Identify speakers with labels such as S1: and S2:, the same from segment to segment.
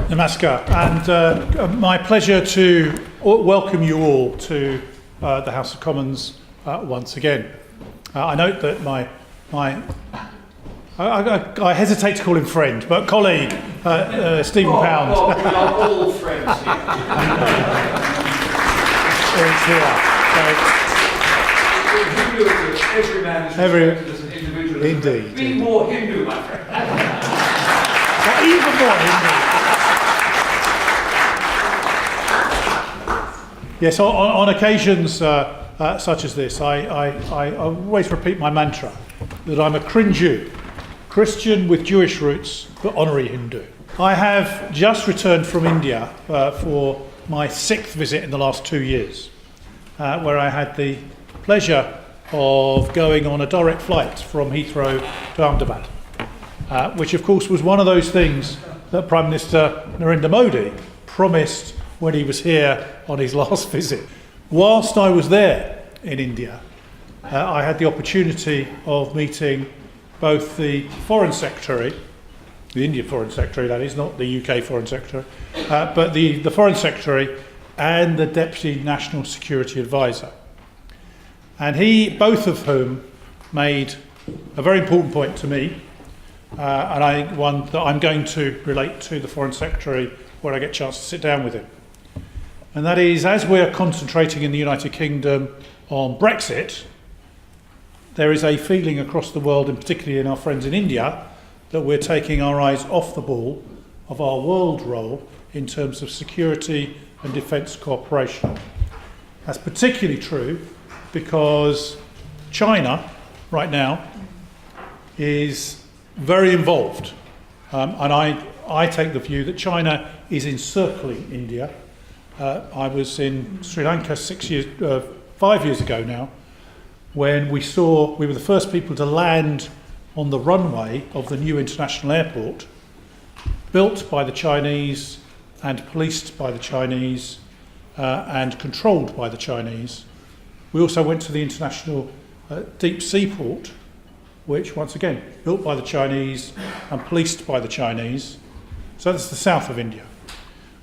S1: Namaste, and my pleasure to welcome you all to the House of Commons once again. I note that I hesitate to call him friend, but colleague Stephen Pound.
S2: We are all friends here.
S1: Is here.
S2: Every man is respected as an individual.
S1: Indeed.
S2: Be more Hindu, my friend.
S1: Even more Hindu. Yes, on occasions such as this, I always repeat my mantra that I'm a cringe-Jew, Christian with Jewish roots, but honorary Hindu. I have just returned from India for my 6th visit in the last 2 years, where I had the pleasure of going on a direct flight from Heathrow to Ahmedabad, which of course was one of those things that Prime Minister Narendra Modi promised when he was here on his last visit. Whilst I was there in India, I had the opportunity of meeting both the Foreign Secretary, the Indian Foreign Secretary that is, not the UK Foreign Secretary, but the Foreign Secretary and the Deputy National Security Advisor. And both of whom made a very important point to me, and one that I'm going to relate to the Foreign Secretary when I get a chance to sit down with him. And that is, as we're concentrating in the United Kingdom on Brexit, there is a feeling across the world, and particularly in our friends in India, that we're taking our eyes off the ball of our world role in terms of security and defence cooperation. That's particularly true because China, right now, is very involved. And I take the view that China is encircling India. I was in Sri Lanka 5 years ago now, when we were the first people to land on the runway of the new international airport, built by the Chinese and policed by the Chinese and controlled by the Chinese. We also went to the international deep sea port, which once again, built by the Chinese and policed by the Chinese. So that's the south of India.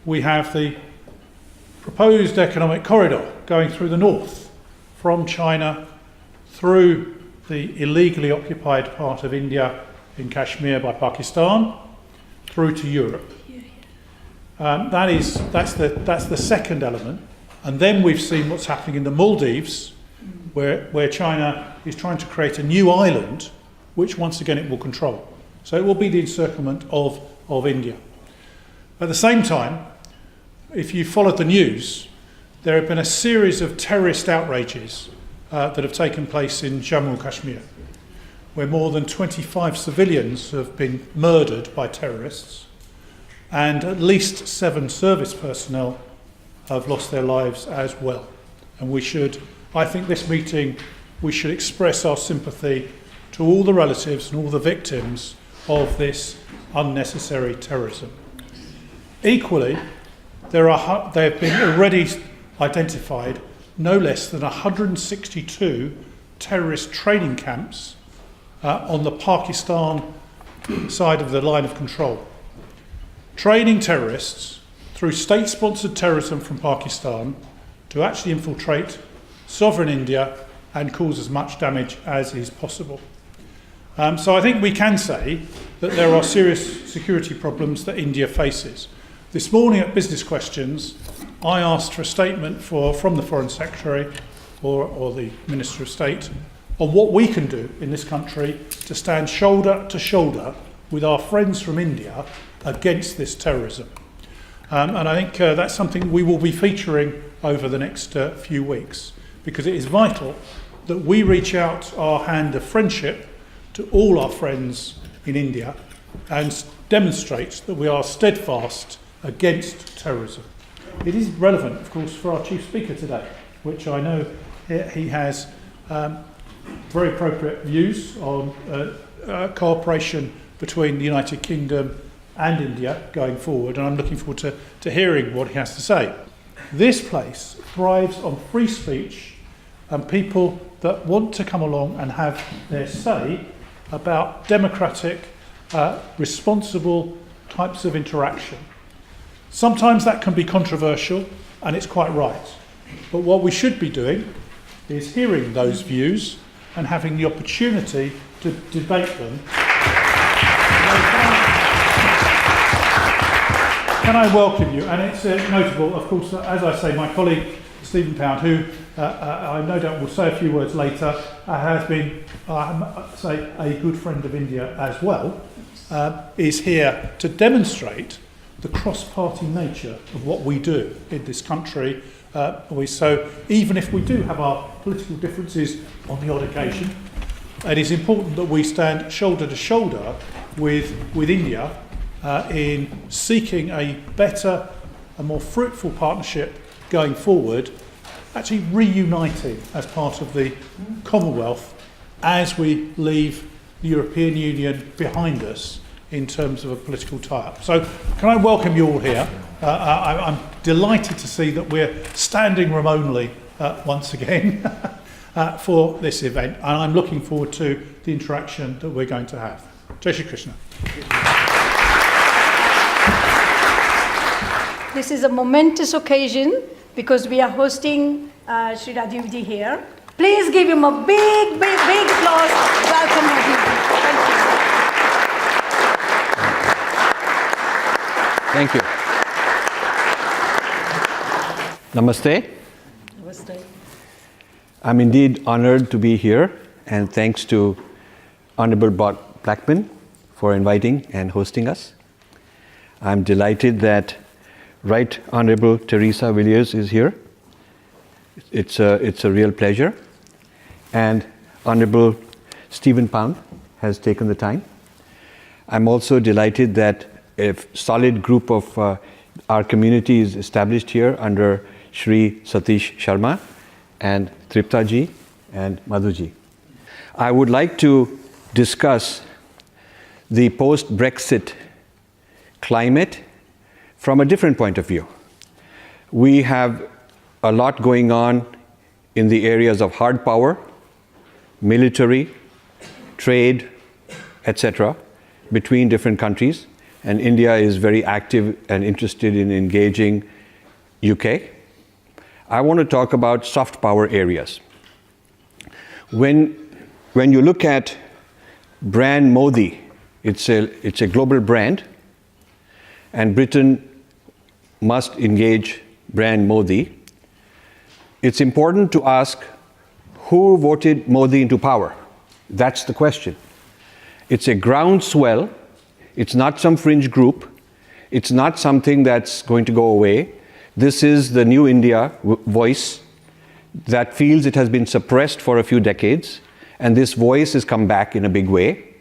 S1: We have the proposed economic corridor going through the north, from China through the illegally occupied part of India in Kashmir by Pakistan, through to Europe. That's the second element. And then we've seen what's happening in the Maldives, where China is trying to create a new island, which once again it will control. So it will be the encirclement of India. At the same time, if you followed the news, there have been a series of terrorist outrages that have taken place in Jammu and Kashmir, where more than 25 civilians have been murdered by terrorists, and at least 7 service personnel have lost their lives as well. And I think this meeting, we should express our sympathy to all the relatives and all the victims of this unnecessary terrorism. Equally, there have been already identified no less than 162 terrorist training camps on the Pakistan side of the line of control, training terrorists through state-sponsored terrorism from Pakistan to actually infiltrate sovereign India and cause as much damage as is possible. So I think we can say that there are serious security problems that India faces. This morning at Business Questions, I asked for a statement from the Foreign Secretary or the Minister of State on what we can do in this country to stand shoulder to shoulder with our friends from India against this terrorism. And I think that's something we will be featuring over the next few weeks, because it is vital that we reach out our hand of friendship to all our friends in India and demonstrate that we are steadfast against terrorism. It is relevant, of course, for our Chief Speaker today, which I know he has very appropriate views on cooperation between the United Kingdom and India going forward, and I'm looking forward to hearing what he has to say. This place thrives on free speech and people that want to come along and have their say about democratic, responsible types of interaction. Sometimes that can be controversial, and it's quite right. But what we should be doing is hearing those views and having the opportunity to debate them. Can I welcome you? And it's notable, of course, that, as I say, my colleague Stephen Pound, who I no doubt will say a few words later, has been, say, a good friend of India as well, is here to demonstrate the cross-party nature of what we do in this country. So even if we do have our political differences on the odd occasion, it is important that we stand shoulder to shoulder with India in seeking a better, a more fruitful partnership going forward, actually reuniting as part of the Commonwealth as we leave the European Union behind us in terms of a political tie-up. So can I welcome you all here? I'm delighted to see that we're standing room only once again for this event, and I'm looking forward to the interaction that we're going to have. Jai Shri Krishna.
S3: This is a momentous occasion because we are hosting Sri Rajivji here. Please give him a big, big, big applause. Welcome, Rajivji.
S4: Thank you. Namaste.
S3: Namaste.
S4: I'm indeed honored to be here, and thanks to Honorable Bob Blackman for inviting and hosting us. I'm delighted that Right Honorable Teresa Villiers is here. It's a real pleasure. And Honorable Stephen Pound has taken the time. I'm also delighted that a solid group of our community is established here under Shri Satish Sharma and Triptaji and Madhuji. I would like to discuss the post-Brexit climate from a different point of view. We have a lot going on in the areas of hard power, military, trade, etc., between different countries, and India is very active and interested in engaging UK. I want to talk about soft power areas. When you look at brand Modi, it's a global brand, and Britain must engage brand Modi. It's important to ask who voted Modi into power. That's the question. It's a groundswell. It's not some fringe group. It's not something that's going to go away. This is the new India voice that feels it has been suppressed for a few decades, and this voice has come back in a big way.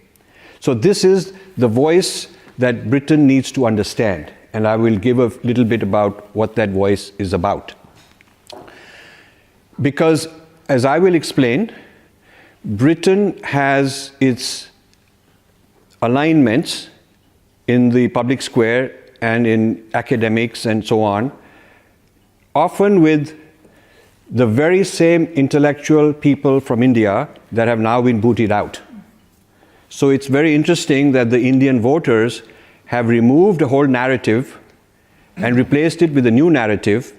S4: So this is the voice that Britain needs to understand, and I will give a little bit about what that voice is about. Because, as I will explain, Britain has its alignments in the public square and in academics and so on, often with the very same intellectual people from India that have now been booted out. So it's very interesting that the Indian voters have removed a whole narrative and replaced it with a new narrative,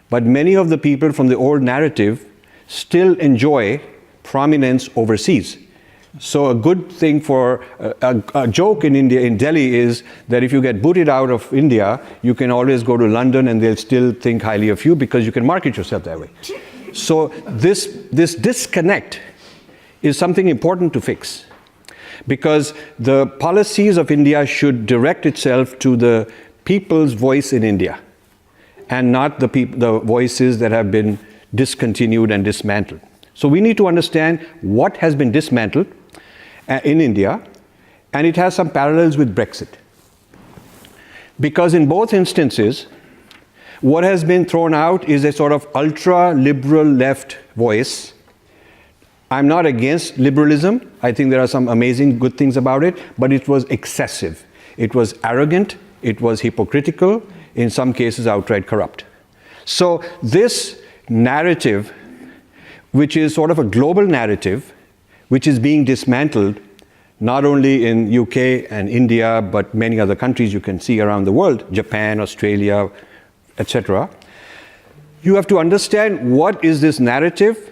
S4: but many of the people from the old narrative still enjoy prominence overseas. So a good thing for a joke in India, in Delhi, is that if you get booted out of India, you can always go to London and they'll still think highly of you because you can market yourself that way. So this disconnect is something important to fix, because the policies of India should direct itself to the people's voice in India and not the voices that have been discontinued and dismantled. So we need to understand what has been dismantled in India, and it has some parallels with Brexit. Because in both instances, what has been thrown out is a sort of ultra-liberal left voice. I'm not against liberalism. I think there are some amazing good things about it, but it was excessive. It was arrogant, it was hypocritical, in some cases outright corrupt. So this narrative, which is sort of a global narrative, which is being dismantled, not only in UK and India, but many other countries you can see around the world, Japan, Australia, etc. You have to understand what is this narrative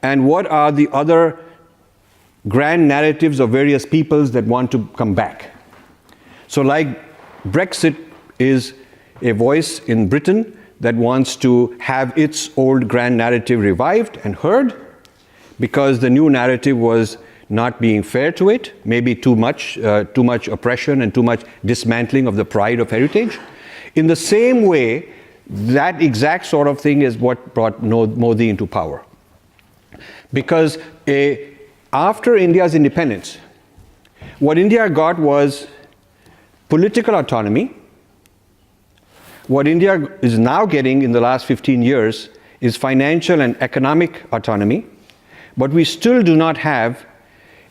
S4: and what are the other grand narratives of various peoples that want to come back. So like Brexit is a voice in Britain that wants to have its old grand narrative revived and heard because the new narrative was not being fair to it, maybe too much oppression and too much dismantling of the pride of heritage. In the same way, that exact sort of thing is what brought Modi into power. Because after India's independence, what India got was political autonomy. What India is now getting in the last 15 years is financial and economic autonomy, but we still do not have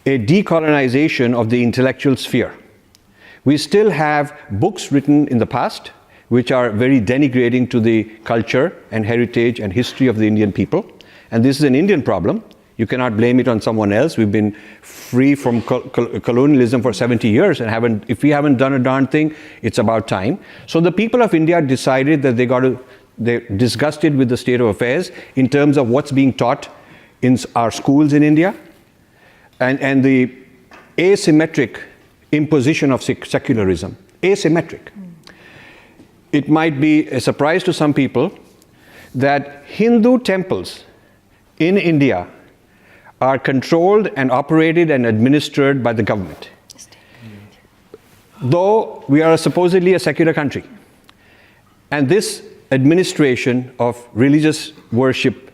S4: a decolonization of the intellectual sphere. We still have books written in the past which are very denigrating to the culture and heritage and history of the Indian people. And this is an Indian problem. You cannot blame it on someone else. We've been free from colonialism for 70 years and if we haven't done a darn thing, it's about time. So the people of India decided that they're disgusted with the state of affairs in terms of what's being taught in our schools in India and the asymmetric imposition of secularism. Asymmetric. It might be a surprise to some people that Hindu temples in India are controlled and operated and administered by the government. Though we are supposedly a secular country. And this administration of religious worship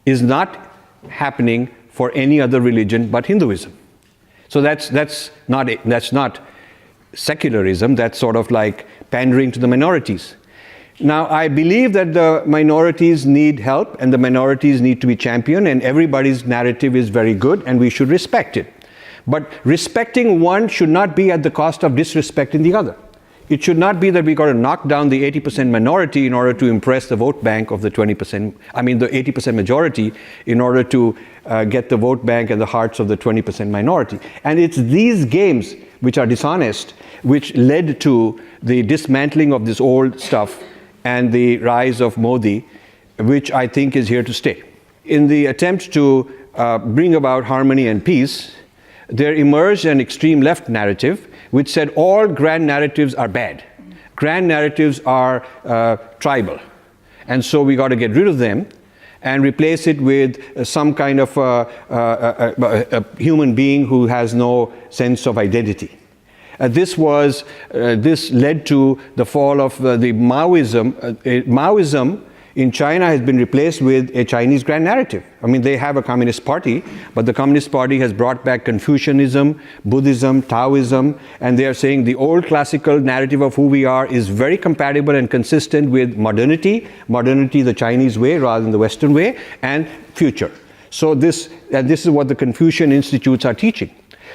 S4: is not happening for any other religion but Hinduism. So that's not secularism, that's sort of like pandering to the minorities. Now, I believe that the minorities need help and the minorities need to be championed, and everybody's narrative is very good and we should respect it. But respecting one should not be at the cost of disrespecting the other. It should not be that we got to knock down the 80% minority in order to impress the vote bank of the 20%, the 80% majority in order to get the vote bank and the hearts of the 20% minority. And it's these games which are dishonest, which led to the dismantling of this old stuff and the rise of Modi, which I think is here to stay. In the attempt to bring about harmony and peace, there emerged an extreme left narrative which said all grand narratives are bad. Grand narratives are tribal. And so we got to get rid of them and replace it with some kind of a human being who has no sense of identity. This led to the fall of the Maoism. Maoism in China has been replaced with a Chinese grand narrative. I mean, they have a communist party, but the communist party has brought back Confucianism, Buddhism, Taoism, and they are saying the old classical narrative of who we are is very compatible and consistent with modernity the Chinese way rather than the Western way, and future. So this is what the Confucian institutes are teaching.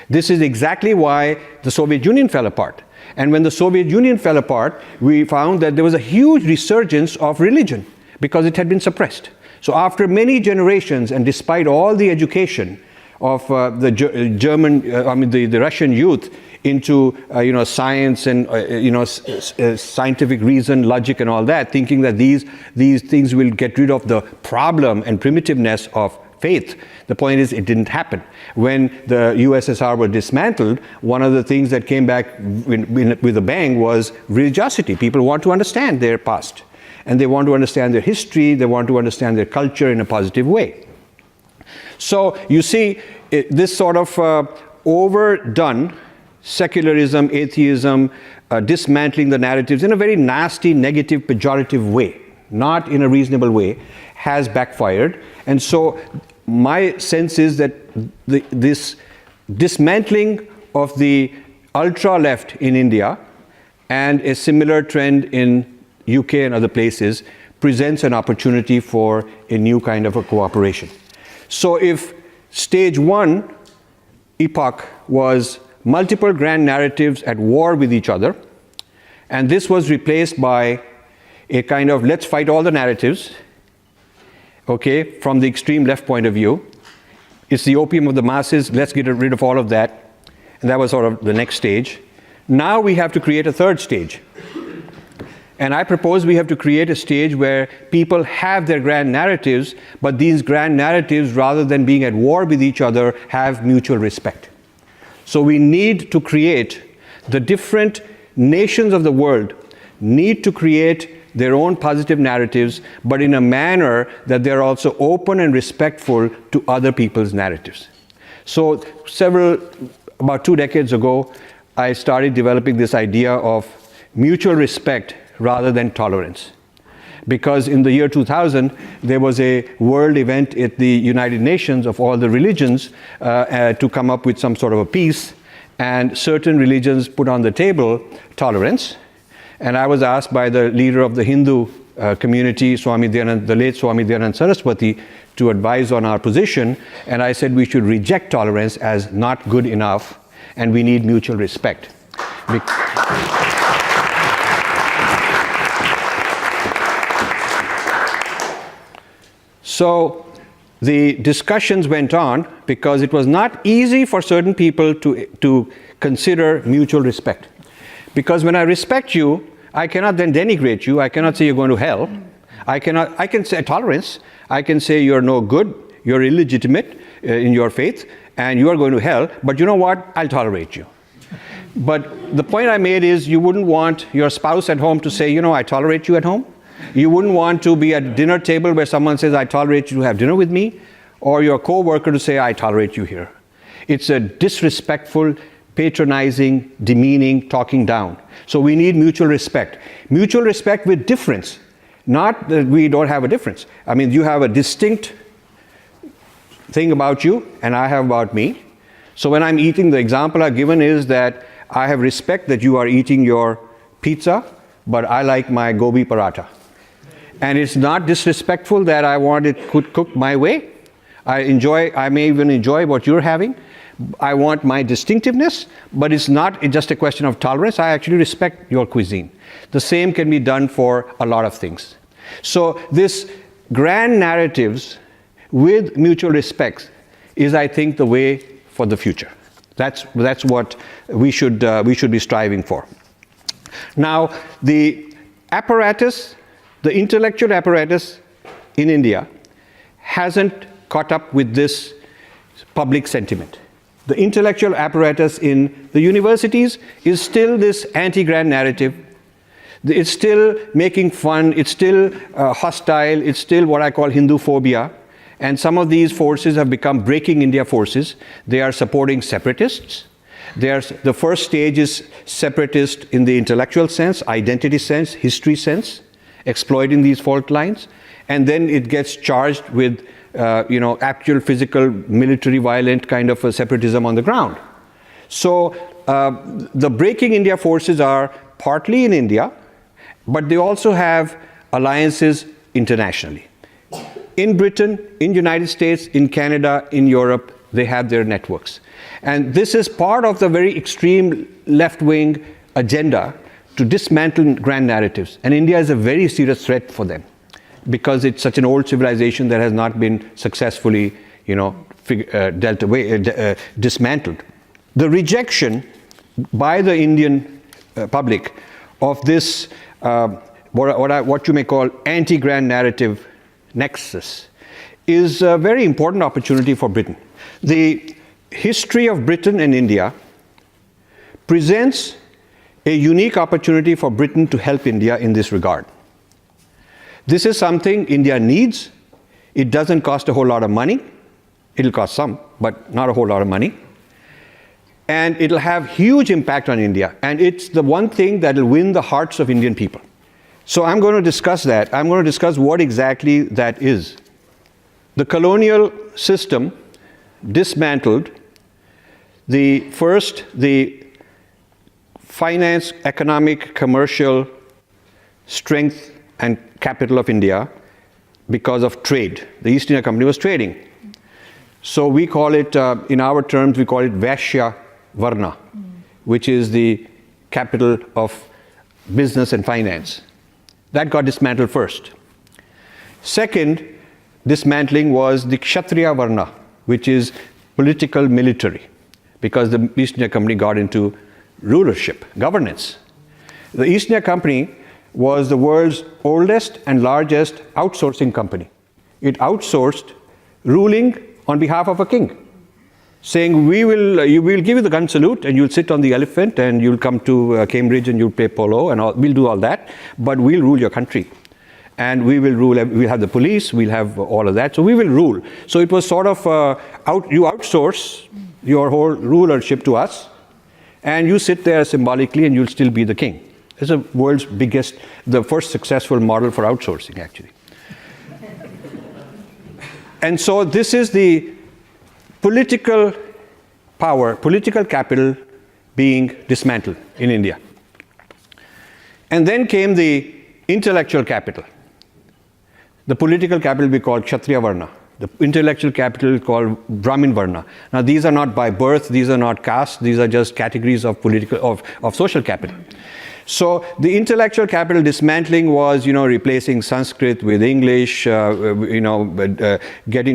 S4: This is exactly why the Soviet Union fell apart. And when the Soviet Union fell apart, we found that there was a huge resurgence of religion because it had been suppressed. So after many generations, and despite all the education of the Russian youth into science and scientific reason, logic, and all that, thinking that these things will get rid of the problem and primitiveness of faith. The point is, it didn't happen. When the USSR were dismantled, one of the things that came back with a bang was religiosity. People want to understand their past, and they want to understand their history, they want to understand their culture in a positive way. So you see, this sort of overdone secularism, atheism, dismantling the narratives in a very nasty, negative, pejorative way, not in a reasonable way, has backfired. And so my sense is that this dismantling of the ultra-left in India and a similar trend in UK and other places presents an opportunity for a new kind of a cooperation. So if stage one epoch was multiple grand narratives at war with each other, and this was replaced by a kind of let's fight all the narratives, okay, from the extreme left point of view. It's the opium of the masses, let's get rid of all of that. And that was sort of the next stage. Now we have to create a third stage. And I propose we have to create a stage where people have their grand narratives, but these grand narratives, rather than being at war with each other, have mutual respect. So we need to create, the different nations of the world need to create their own positive narratives, but in a manner that they're also open and respectful to other people's narratives. So about 2 decades ago, I started developing this idea of mutual respect rather than tolerance. Because in the year 2000, there was a world event at the United Nations of all the religions to come up with some sort of a peace, and certain religions put on the table tolerance. And I was asked by the leader of the Hindu community, the late Swami Dayanand Saraswati, to advise on our position, and I said we should reject tolerance as not good enough, and we need mutual respect. So the discussions went on because it was not easy for certain people to consider mutual respect. Because when I respect you, I cannot then denigrate you. I cannot say you're going to hell. I can say tolerance. I can say you're no good, you're illegitimate in your faith, and you are going to hell. But you know what? I'll tolerate you. But the point I made is you wouldn't want your spouse at home to say, you know, I tolerate you at home. You wouldn't want to be at a dinner table where someone says, I tolerate you to have dinner with me, or your co-worker to say, I tolerate you here. It's a disrespectful, patronizing, demeaning, talking down. So we need mutual respect. Mutual respect with difference. Not that we don't have a difference. I mean, you have a distinct thing about you, and I have about me. So when I'm eating, the example I've given is that I have respect that you are eating your pizza, but I like my gobi paratha. And it's not disrespectful that I want it cooked my way. I may even enjoy what you're having. I want my distinctiveness, but it's not just a question of tolerance. I actually respect your cuisine. The same can be done for a lot of things. So this grand narratives with mutual respect is, I think, the way for the future. That's what we should be striving for. Now, the apparatus, the intellectual apparatus in India hasn't caught up with this public sentiment. The intellectual apparatus in the universities is still this anti-grand narrative. It's still making fun, it's still hostile, it's still what I call Hindu phobia. And some of these forces have become breaking India forces. They are supporting separatists. The first stage is separatist in the intellectual sense, identity sense, history sense, exploiting these fault lines. And then it gets charged with actual physical, military, violent kind of a separatism on the ground. So the breaking India forces are partly in India, but they also have alliances internationally. In Britain, in the United States, in Canada, in Europe, they have their networks. And this is part of the very extreme left-wing agenda to dismantle grand narratives. And India is a very serious threat for them, because it's such an old civilization that has not been successfully, dismantled. The rejection by the Indian public of this, what you may call anti-grand narrative nexus, is a very important opportunity for Britain. The history of Britain and India presents a unique opportunity for Britain to help India in this regard. This is something India needs. It doesn't cost a whole lot of money. It'll cost some, but not a whole lot of money. And it'll have huge impact on India. And it's the one thing that will win the hearts of Indian people. So I'm going to discuss that. I'm going to discuss what exactly that is. The colonial system dismantled the finance, economic, commercial strength and capital of India because of trade. The East India Company was trading. So we call it, in our terms, we call it Vaishya Varna, which is the capital of business and finance. That got dismantled first. Second dismantling was the Kshatriya Varna, which is political military, because the East India Company got into rulership, governance. The East India Company was the world's oldest and largest outsourcing company. It outsourced ruling on behalf of a king, saying, we will give you the gun salute and you'll sit on the elephant and you'll come to Cambridge and you'll play polo and we'll do all that, but we'll rule your country. And we will rule, we'll have the police, we'll have all of that, so we will rule. So it was sort of, you outsource your whole rulership to us, and you sit there symbolically and you'll still be the king. It's the world's biggest, the first successful model for outsourcing, actually. And so this is the political power, political capital being dismantled in India. And then came the intellectual capital. The political capital we call Kshatriya Varna. The intellectual capital is called Brahmin Varna. Now these are not by birth, these are not caste, these are just categories of social capital. So the intellectual capital dismantling was, replacing Sanskrit with English, getting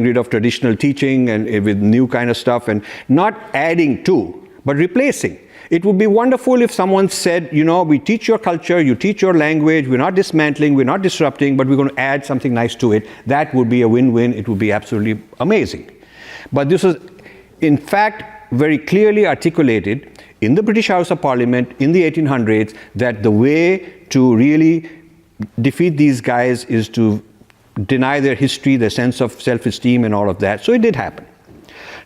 S4: rid of traditional teaching and with new kind of stuff, and not adding to, but replacing. It would be wonderful if someone said, we teach your culture, you teach your language, we're not dismantling, we're not disrupting, but we're going to add something nice to it. That would be a win-win. It would be absolutely amazing. But this was, in fact, very clearly articulated in the British House of Parliament in the 1800s that the way to really defeat these guys is to deny their history, their sense of self-esteem and all of that. So it did happen.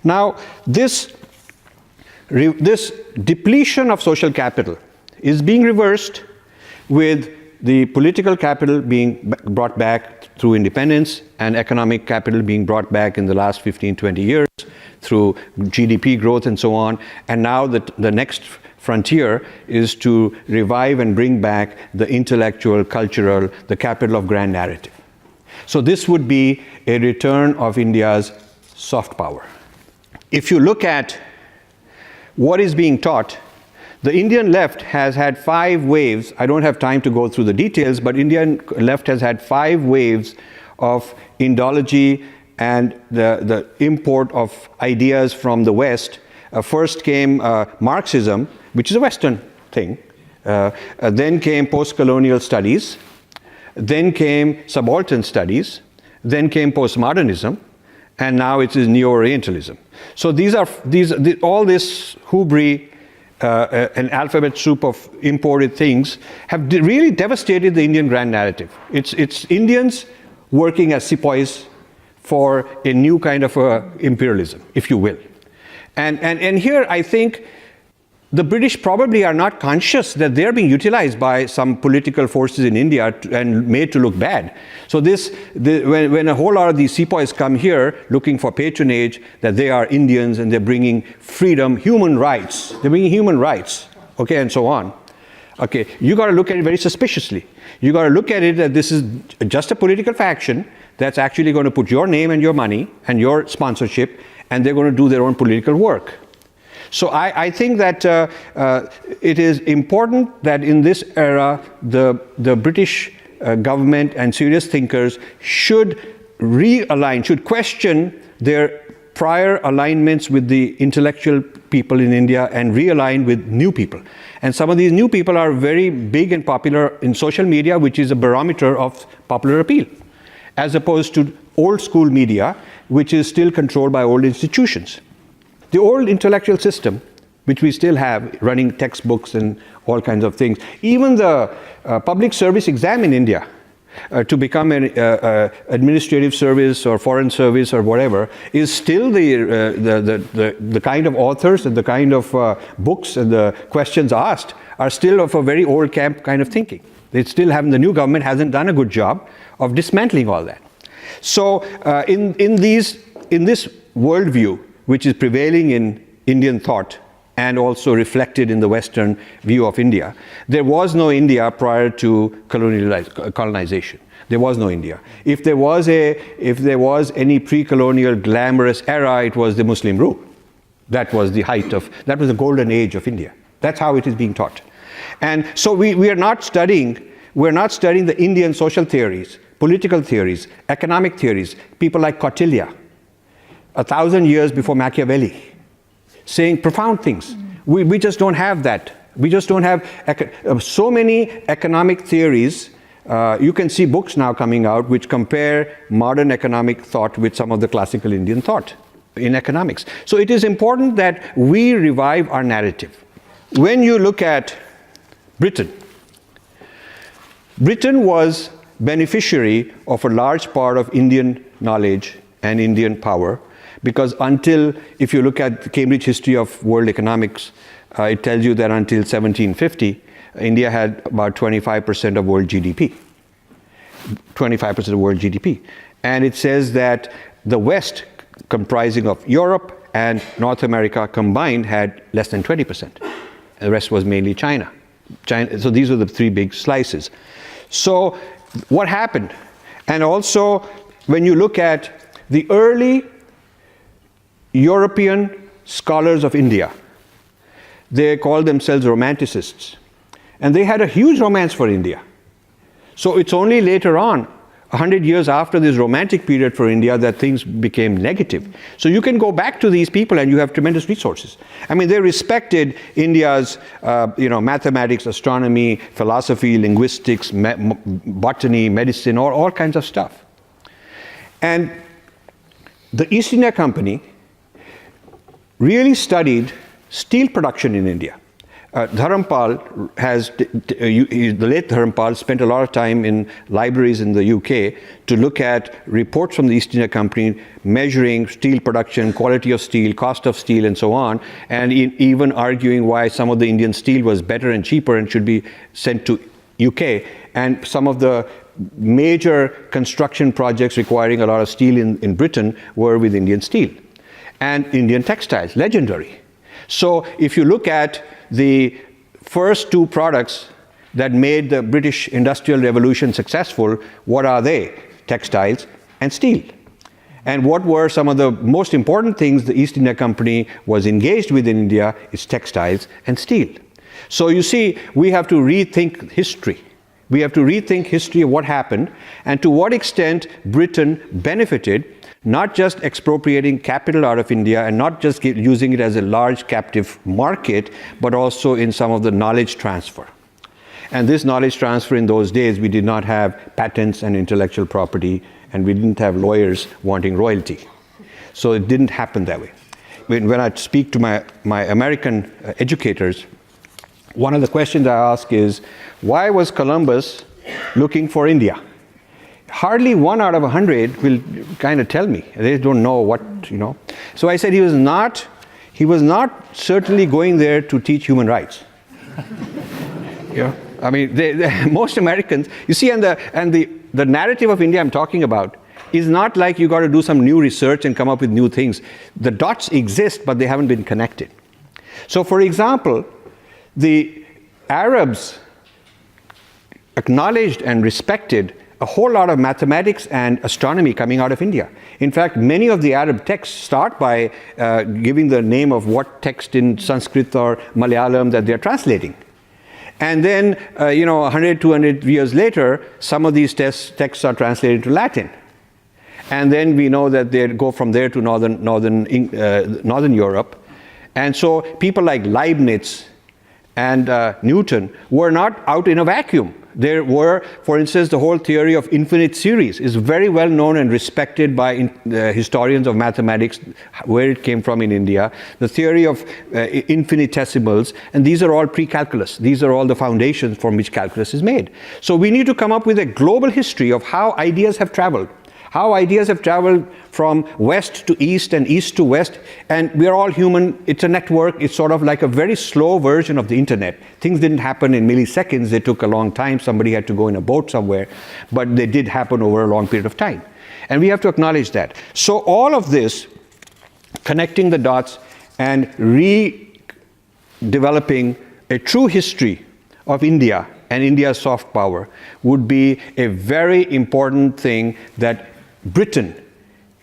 S4: Now, this depletion of social capital is being reversed with the political capital being brought back through independence and economic capital being brought back in the last 15, 20 years through GDP growth and so on. And now the next frontier is to revive and bring back the intellectual, cultural, the capital of grand narrative. So this would be a return of India's soft power. If you look at what is being taught, the Indian left has had 5 waves. I don't have time to go through the details, but Indian left has had 5 waves of Indology and the import of ideas from the West. First came Marxism, which is a Western thing. Then came post-colonial studies. Then came subaltern studies. Then came postmodernism. And now it is neo-Orientalism. So all this hubris, an alphabet soup of imported things, have really devastated the Indian grand narrative. It's Indians working as sepoys for a new kind of imperialism, if you will. And here I think the British probably are not conscious that they're being utilized by some political forces in India and made to look bad. So when a whole lot of these sepoys come here looking for patronage, that they are Indians and they're bringing freedom, human rights. They're bringing human rights, okay, and so on. Okay, you got to look at it very suspiciously. You got to look at it that this is just a political faction that's actually going to put your name and your money and your sponsorship, and they're going to do their own political work. So I think that it is important that in this era, the British government and serious thinkers should realign, should question their prior alignments with the intellectual people in India and realign with new people. And some of these new people are very big and popular in social media, which is a barometer of popular appeal, as opposed to old school media, which is still controlled by old institutions. The old intellectual system, which we still have, running textbooks and all kinds of things, even the public service exam in India, to become an administrative service or foreign service or whatever, is still the kind of authors and the kind of books and the questions asked are still of a very old camp kind of thinking. They still haven't, the new government hasn't done a good job of dismantling all that. So in this worldview, which is prevailing in Indian thought and also reflected in the Western view of India, there was no India prior to colonization. There was no India. If there was any pre-colonial glamorous era, it was the Muslim rule. That was the golden age of India. That's how it is being taught. And so we are not studying the Indian social theories, political theories, economic theories, people like Kautilya, 1,000 years before Machiavelli. saying profound things. We just don't have that. We just don't have so many economic theories. You can see books now coming out which compare modern economic thought with some of the classical Indian thought in economics. So it is important that we revive our narrative. When you look at Britain was beneficiary of a large part of Indian knowledge and Indian power, because if you look at the Cambridge History of World Economics, it tells you that until 1750, India had about 25% of world GDP. 25% of world GDP. And it says that the West, comprising of Europe and North America combined, had less than 20%. And the rest was mainly China. So these were the three big slices. So what happened? And also, when you look at the early European scholars of India, they called themselves Romanticists. And they had a huge romance for India. So it's only later on, 100 years after this romantic period for India, that things became negative. So you can go back to these people and you have tremendous resources. I mean, they respected India's mathematics, astronomy, philosophy, linguistics, botany, medicine, all kinds of stuff. And the East India Company really studied steel production in India. Dharampal the late Dharampal spent a lot of time in libraries in the UK to look at reports from the East India Company measuring steel production, quality of steel, cost of steel, and so on, and even arguing why some of the Indian steel was better and cheaper and should be sent to UK. And some of the major construction projects requiring a lot of steel in Britain were with Indian steel. And Indian textiles, legendary. So if you look at the first two products that made the British Industrial Revolution successful, what are they? Textiles and steel. And what were some of the most important things the East India Company was engaged with in India is textiles and steel. So you see, we have to rethink history. We have to rethink history of what happened and to what extent Britain benefited, not just expropriating capital out of India and not just using it as a large captive market, but also in some of the knowledge transfer. And this knowledge transfer in those days, we did not have patents and intellectual property, and we didn't have lawyers wanting royalty. So it didn't happen that way. When I speak to my American educators, one of the questions I ask is, why was Columbus looking for India? Hardly 1 out of 100 will kind of tell me. They don't know what, So I said he was not certainly going there to teach human rights. I mean, most Americans, you see, and the narrative of India I'm talking about is not like you got to do some new research and come up with new things. The dots exist, but they haven't been connected. So for example, the Arabs acknowledged and respected a whole lot of mathematics and astronomy coming out of India. In fact, many of the Arab texts start by giving the name of what text in Sanskrit or Malayalam that they're translating. And then, 100, 200 years later, some of these texts are translated to Latin. And then we know that they go from there to Northern Europe. And so people like Leibniz and Newton were not out in a vacuum. There were, for instance, the whole theory of infinite series is very well known and respected by historians of mathematics, where it came from in India. The theory of infinitesimals, and these are all pre-calculus. These are all the foundations from which calculus is made. So we need to come up with a global history of how ideas have traveled. How ideas have traveled from west to east and east to west, and we are all human. It's a network. It's sort of like a very slow version of the internet. Things didn't happen in milliseconds. They took a long time. Somebody had to go in a boat somewhere, but they did happen over a long period of time. And we have to acknowledge that. So all of this, connecting the dots and redeveloping a true history of India and India's soft power would be a very important thing that Britain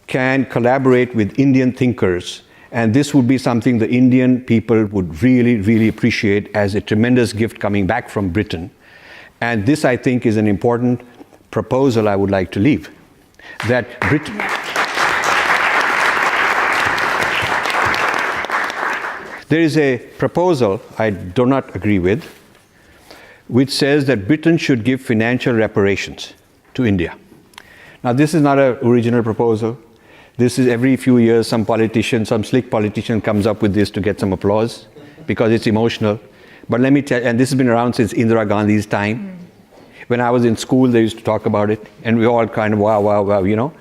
S4: can collaborate with Indian thinkers, and this would be something the Indian people would really, really appreciate as a tremendous gift coming back from Britain. And this, I think, is an important proposal I would like to leave. That there is a proposal I do not agree with, which says that Britain should give financial reparations to India. Now, this is not an original proposal. This is every few years some politician, some slick politician comes up with this to get some applause because it's emotional. But let me tell you, and this has been around since Indira Gandhi's time. When I was in school, they used to talk about it, and we all kind of wow, wow, wow, you know.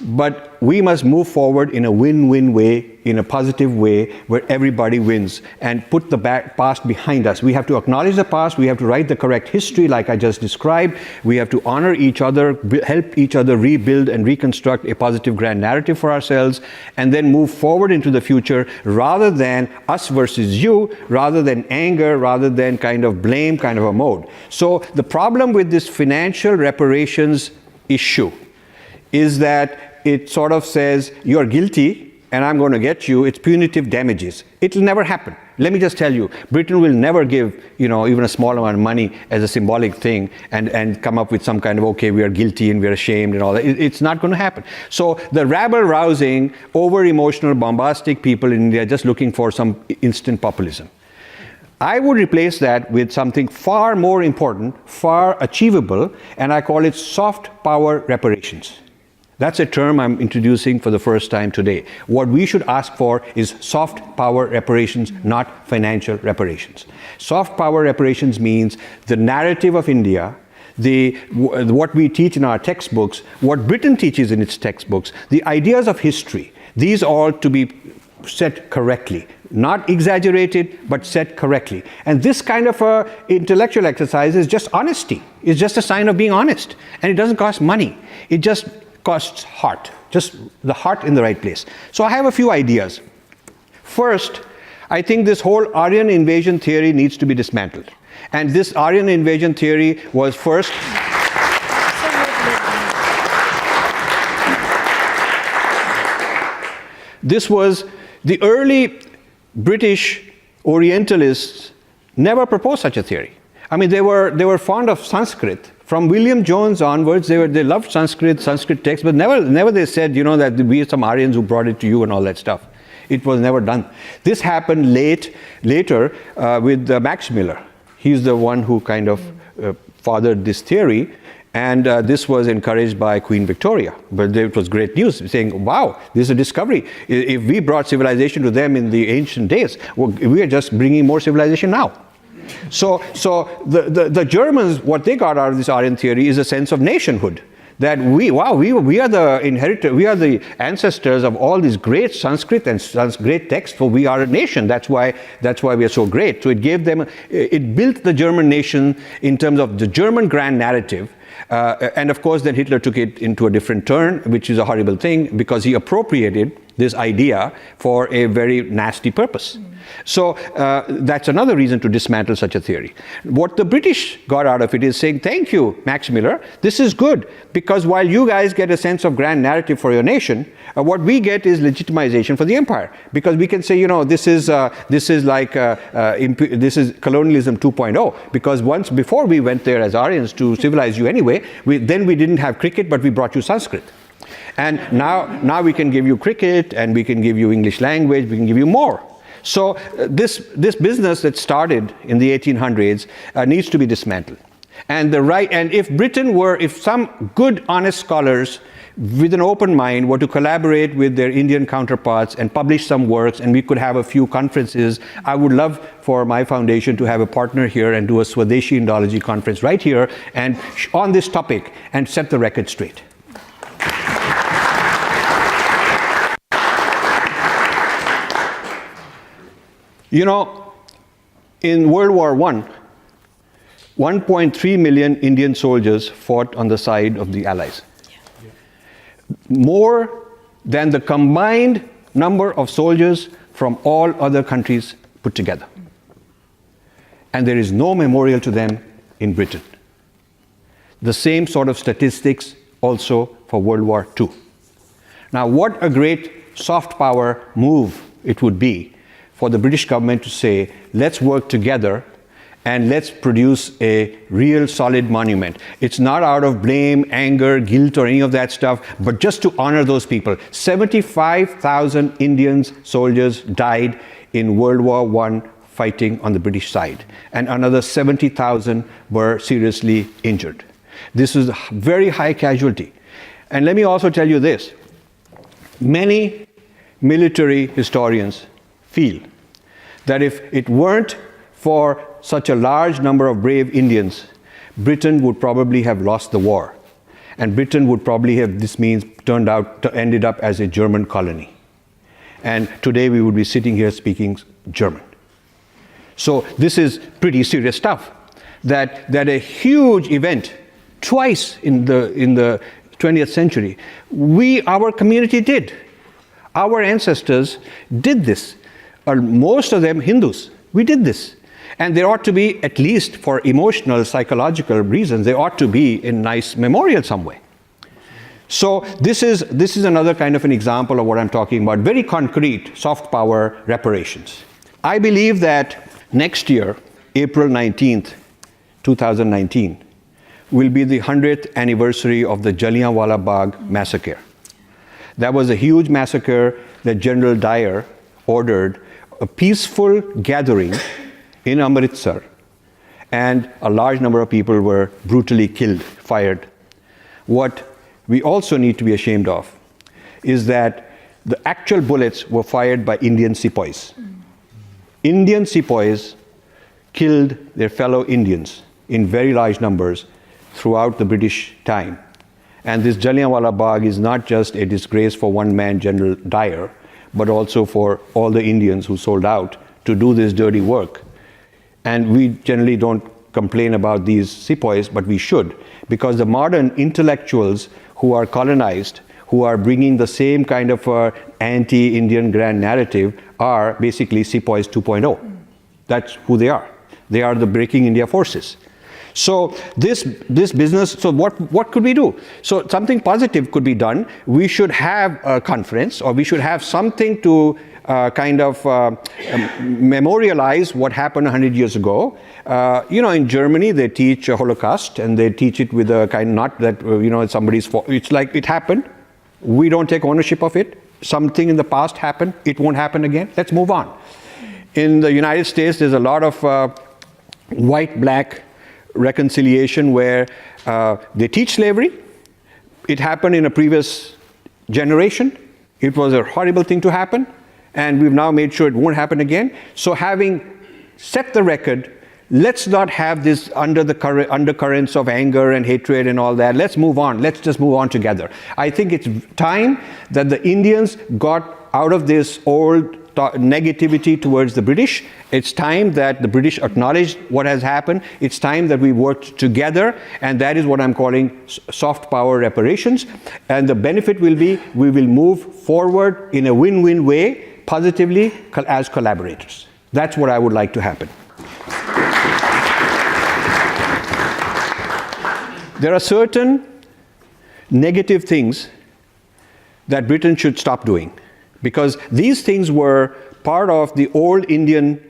S4: But we must move forward in a win-win way, in a positive way, where everybody wins, and put the past behind us. We have to acknowledge the past, we have to write the correct history like I just described, we have to honor each other, help each other rebuild and reconstruct a positive grand narrative for ourselves, and then move forward into the future rather than us versus you, rather than anger, rather than kind of blame kind of a mode. So the problem with this financial reparations issue is that it sort of says, you're guilty and I'm going to get you. It's punitive damages. It'll never happen. Let me just tell you, Britain will never give, you know, even a small amount of money as a symbolic thing and come up with some kind of, okay, we are guilty and we're ashamed and all that. It's not going to happen. So the rabble-rousing, over-emotional, bombastic people in India are just looking for some instant populism. I would replace that with something far more important, far achievable, and I call it soft power reparations. That's a term I'm introducing for the first time today. What we should ask for is soft power reparations, not financial reparations. Soft power reparations means the narrative of India, what we teach in our textbooks, what Britain teaches in its textbooks, the ideas of history, these all to be set correctly. Not exaggerated, but set correctly. And this kind of intellectual exercise is just honesty. It's just a sign of being honest. And it doesn't cost money. It just costs heart, just the heart in the right place. So I have a few ideas. First, I think this whole Aryan invasion theory needs to be dismantled. And this Aryan invasion theory was first... This was the early British Orientalists never proposed such a theory. I mean, they were fond of Sanskrit. From William Jones onwards, they loved Sanskrit texts, but never they said, you know, that we are some Aryans who brought it to you and all that stuff. It was never done. This happened later with Max Miller. He's the one who kind of fathered this theory, and this was encouraged by Queen Victoria. But it was great news, saying, wow, this is a discovery. If we brought civilization to them in the ancient days, well, we are just bringing more civilization now. So the Germans, what they got out of this Aryan theory is a sense of nationhood. That we are the inheritor, we are the ancestors of all these great Sanskrit and great texts, for we are a nation. That's why we are so great. So it gave them, it built the German nation in terms of the German grand narrative. And of course, then Hitler took it into a different turn, which is a horrible thing, because he appropriated this idea for a very nasty purpose. So that's another reason to dismantle such a theory. What the British got out of it is saying, thank you, Max Miller, this is good, because while you guys get a sense of grand narrative for your nation, what we get is legitimization for the empire. Because we can say, you know, this is colonialism 2.0, because once before we went there as Aryans to civilize you anyway, then we didn't have cricket, but we brought you Sanskrit. And now we can give you cricket, and we can give you English language, we can give you more. So this business that started in the 1800s needs to be dismantled. And if some good, honest scholars with an open mind were to collaborate with their Indian counterparts and publish some works, and we could have a few conferences, I would love for my foundation to have a partner here and do a Swadeshi Indology conference right here and on this topic and set the record straight. You know, in World War I, 1.3 million Indian soldiers fought on the side of the Allies. Yeah. More than the combined number of soldiers from all other countries put together. And there is no memorial to them in Britain. The same sort of statistics also for World War II. Now, what a great soft power move it would be for the British government to say, let's work together and let's produce a real solid monument. It's not out of blame, anger, guilt, or any of that stuff, but just to honor those people. 75,000 Indian soldiers died in World War I fighting on the British side, and another 70,000 were seriously injured. This is a very high casualty. And let me also tell you this. Many military historians feel that if it weren't for such a large number of brave Indians, Britain would probably have lost the war. And Britain would probably have, this means, ended up as a German colony. And today we would be sitting here speaking German. So this is pretty serious stuff. That a huge event, twice in the 20th century, our community did. Our ancestors did this. Most of them Hindus. We did this. And there ought to be, at least for emotional, psychological reasons, there ought to be a nice memorial some way. So this is another kind of an example of what I'm talking about. Very concrete, soft power reparations. I believe that next year, April 19th, 2019, will be the 100th anniversary of the Jallianwala Bagh massacre. That was a huge massacre that General Dyer ordered, a peaceful gathering in Amritsar, and a large number of people were brutally killed, fired. What we also need to be ashamed of is that the actual bullets were fired by Indian sepoys. Indian sepoys killed their fellow Indians in very large numbers throughout the British time. And this Jallianwala Bagh is not just a disgrace for one man, General Dyer, but also for all the Indians who sold out to do this dirty work. And we generally don't complain about these sepoys, but we should, because the modern intellectuals who are colonized, who are bringing the same kind of anti-Indian grand narrative, are basically sepoys 2.0. That's who they are. They are the Breaking India forces. So this business, so what could we do? So something positive could be done. We should have a conference, or we should have something to memorialize what happened 100 years ago. In Germany they teach a Holocaust, and they teach it with a kind, not that it's somebody's fault. It's like it happened. We don't take ownership of it. Something in the past happened. It won't happen again. Let's move on. In the United States, there's a lot of white-black reconciliation where they teach slavery. It happened in a previous generation. It was a horrible thing to happen, and we've now made sure it won't happen again. So having set the record, let's not have this undercurrents of anger and hatred and all that. Let's move on. Let's just move on together. I think it's time that the Indians got out of this old negativity towards the British. It's time that the British acknowledged what has happened. It's time that we worked together, and that is what I'm calling soft power reparations. And the benefit will be we will move forward in a win-win way, positively, as collaborators. That's what I would like to happen. There are certain negative things that Britain should stop doing, because these things were part of the old Indian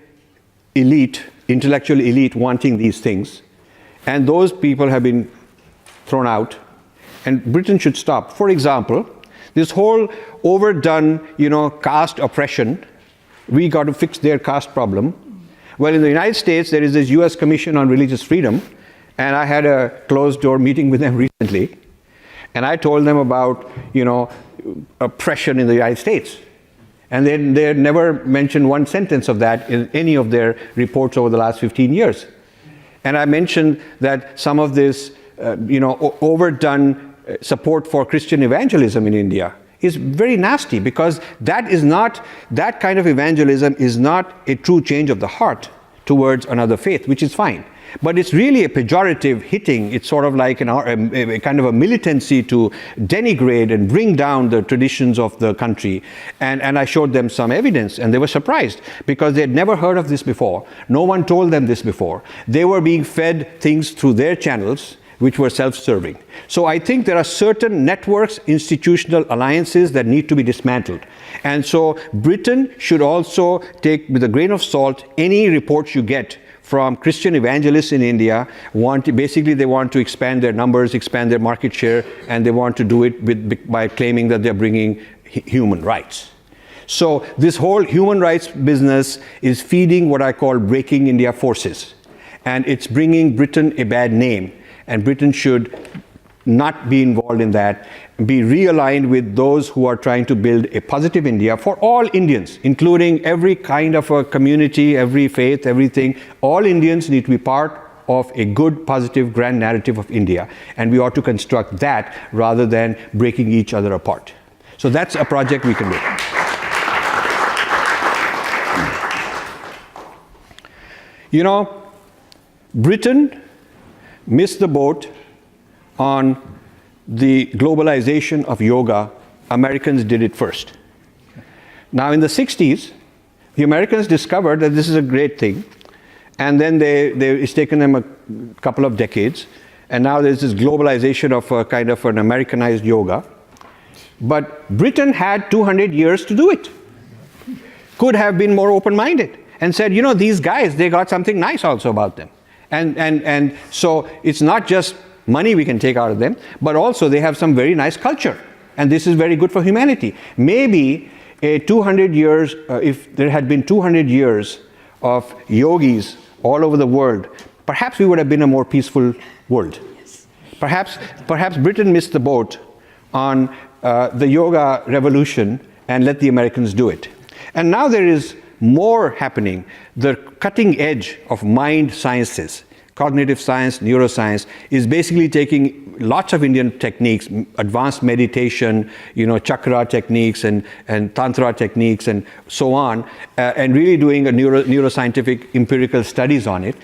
S4: elite, intellectual elite, wanting these things. And those people have been thrown out, and Britain should stop. For example, this whole overdone, caste oppression, we got to fix their caste problem. Well, in the United States, there is this US Commission on Religious Freedom, and I had a closed-door meeting with them recently, and I told them about, oppression in the United States. And they had never mentioned one sentence of that in any of their reports over the last 15 years. And I mentioned that some of this, overdone support for Christian evangelism in India is very nasty, because that kind of evangelism is not a true change of the heart towards another faith, which is fine. But it's really a pejorative hitting. It's sort of like a kind of a militancy to denigrate and bring down the traditions of the country. And I showed them some evidence, and they were surprised, because they had never heard of this before. No one told them this before. They were being fed things through their channels, which were self-serving. So I think there are certain networks, institutional alliances that need to be dismantled. And so Britain should also take with a grain of salt any reports you get from Christian evangelists in India. They want to expand their numbers, expand their market share, and they want to do it by claiming that they're bringing human rights. So this whole human rights business is feeding what I call breaking India forces. And it's bringing Britain a bad name. And Britain should not be involved in that, be realigned with those who are trying to build a positive India for all Indians, including every kind of a community, every faith, everything. All Indians need to be part of a good, positive, grand narrative of India. And we ought to construct that rather than breaking each other apart. So that's a project we can do. You know, Britain missed the boat on the globalization of yoga. Americans did it first. Now in the 60s, the Americans discovered that this is a great thing, and then it's taken them a couple of decades, and now there's this globalization of a kind of an Americanized yoga. But Britain had 200 years to do it. Could have been more open-minded and said, you know, these guys, they got something nice also about them. And so it's not just money we can take out of them, but also they have some very nice culture. And this is very good for humanity. Maybe a 200 years, if there had been 200 years of yogis all over the world, perhaps we would have been a more peaceful world. Yes. Perhaps Britain missed the boat on the yoga revolution and let the Americans do it. And now there is more happening. The cutting edge of mind sciences, cognitive science, neuroscience, is basically taking lots of Indian techniques, advanced meditation, you know, chakra techniques and tantra techniques and so on, and really doing a neuroscientific empirical studies on it.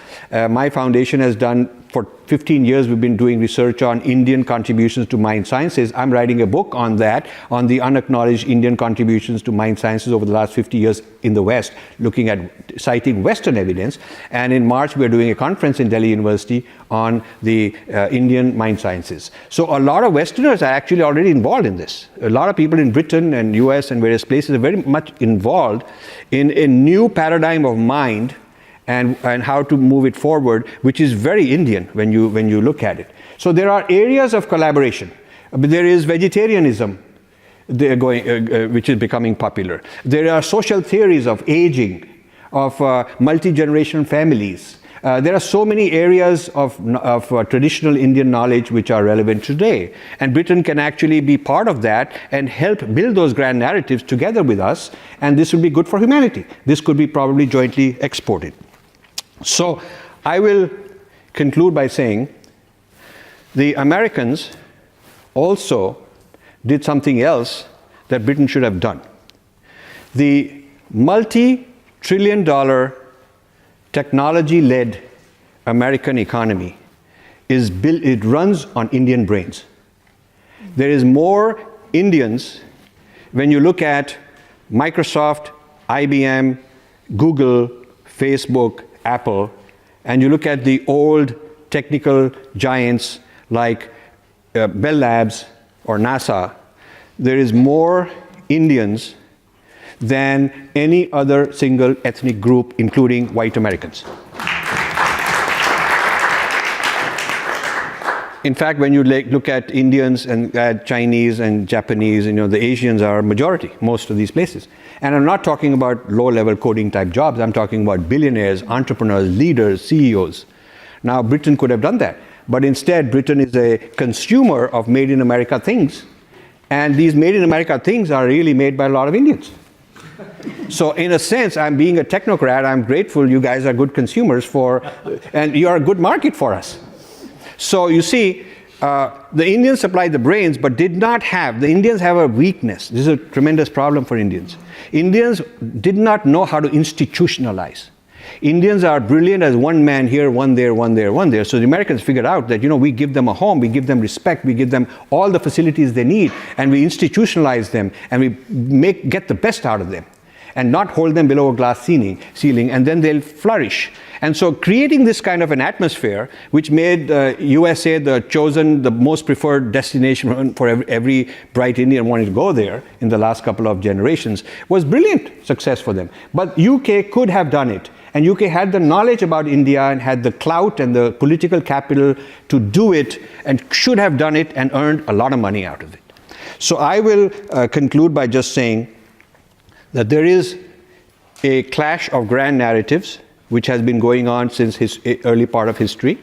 S4: My foundation has done, for 15 years we've been doing research on Indian contributions to mind sciences. I'm writing a book on that, on the unacknowledged Indian contributions to mind sciences over the last 50 years in the West, looking at citing Western evidence. And in March we're doing a conference in Delhi University on the Indian mind sciences. So a lot of Westerners are actually already involved in this. A lot of people in Britain and US and various places are very much involved in a new paradigm of mind and how to move it forward, which is very Indian when you look at it. So there are areas of collaboration. But there is vegetarianism which is becoming popular. There are social theories of aging, of multi-generation families. There are so many areas of traditional Indian knowledge which are relevant today. And Britain can actually be part of that and help build those grand narratives together with us. And this will be good for humanity. This could be probably jointly exported. So I will conclude by saying the Americans also did something else that Britain should have done. The multi-trillion-dollar technology-led American economy is built, it runs on Indian brains. There is more Indians when you look at Microsoft, IBM, Google, Facebook, Apple, and you look at the old technical giants like Bell Labs or NASA, there is more Indians than any other single ethnic group, including white Americans. In fact, when you look at Indians and Chinese and Japanese, you know, the Asians are majority, most of these places. And I'm not talking about low-level coding type jobs. I'm talking about billionaires, entrepreneurs, leaders, CEOs. Now, Britain could have done that. But instead, Britain is a consumer of made-in-America things. And these made-in-America things are really made by a lot of Indians. So in a sense, I'm being a technocrat. I'm grateful you guys are good consumers and you are a good market for us. So you see, the Indians supplied the brains, but did not have, the Indians have a weakness. This is a tremendous problem for Indians. Indians did not know how to institutionalize. Indians are brilliant as one man here, one there, one there, one there. So the Americans figured out that, you know, we give them a home, we give them respect, we give them all the facilities they need, and we institutionalize them, and we get the best out of them, and not hold them below a glass ceiling, and then they'll flourish. And so creating this kind of an atmosphere, which made USA the most preferred destination for every bright Indian wanting to go there in the last couple of generations, was brilliant success for them. But UK could have done it. And UK had the knowledge about India and had the clout and the political capital to do it, and should have done it and earned a lot of money out of it. So I will conclude by just saying that there is a clash of grand narratives which has been going on since his early part of history.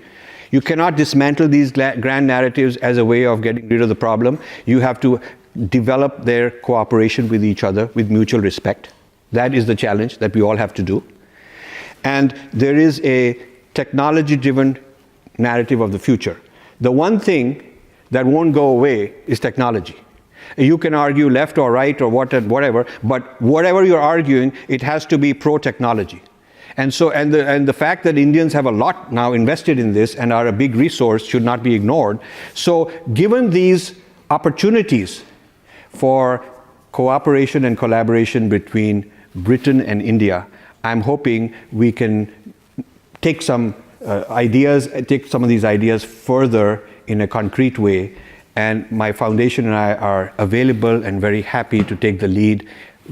S4: You cannot dismantle these grand narratives as a way of getting rid of the problem. You have to develop their cooperation with each other with mutual respect. That is the challenge that we all have to do. And there is a technology-driven narrative of the future. The one thing that won't go away is technology. You can argue left or right or whatever, but whatever you're arguing, it has to be pro-technology. And so, and the fact that Indians have a lot now invested in this and are a big resource should not be ignored. So, given these opportunities for cooperation and collaboration between Britain and India, I'm hoping we can take some take some of these ideas further in a concrete way. And my foundation and I are available and very happy to take the lead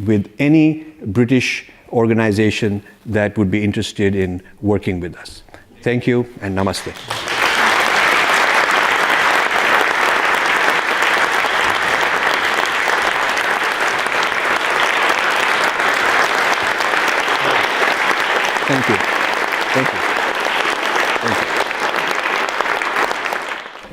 S4: with any British organization that would be interested in working with us. Thank you and namaste. Thank you. Thank you. Thank you.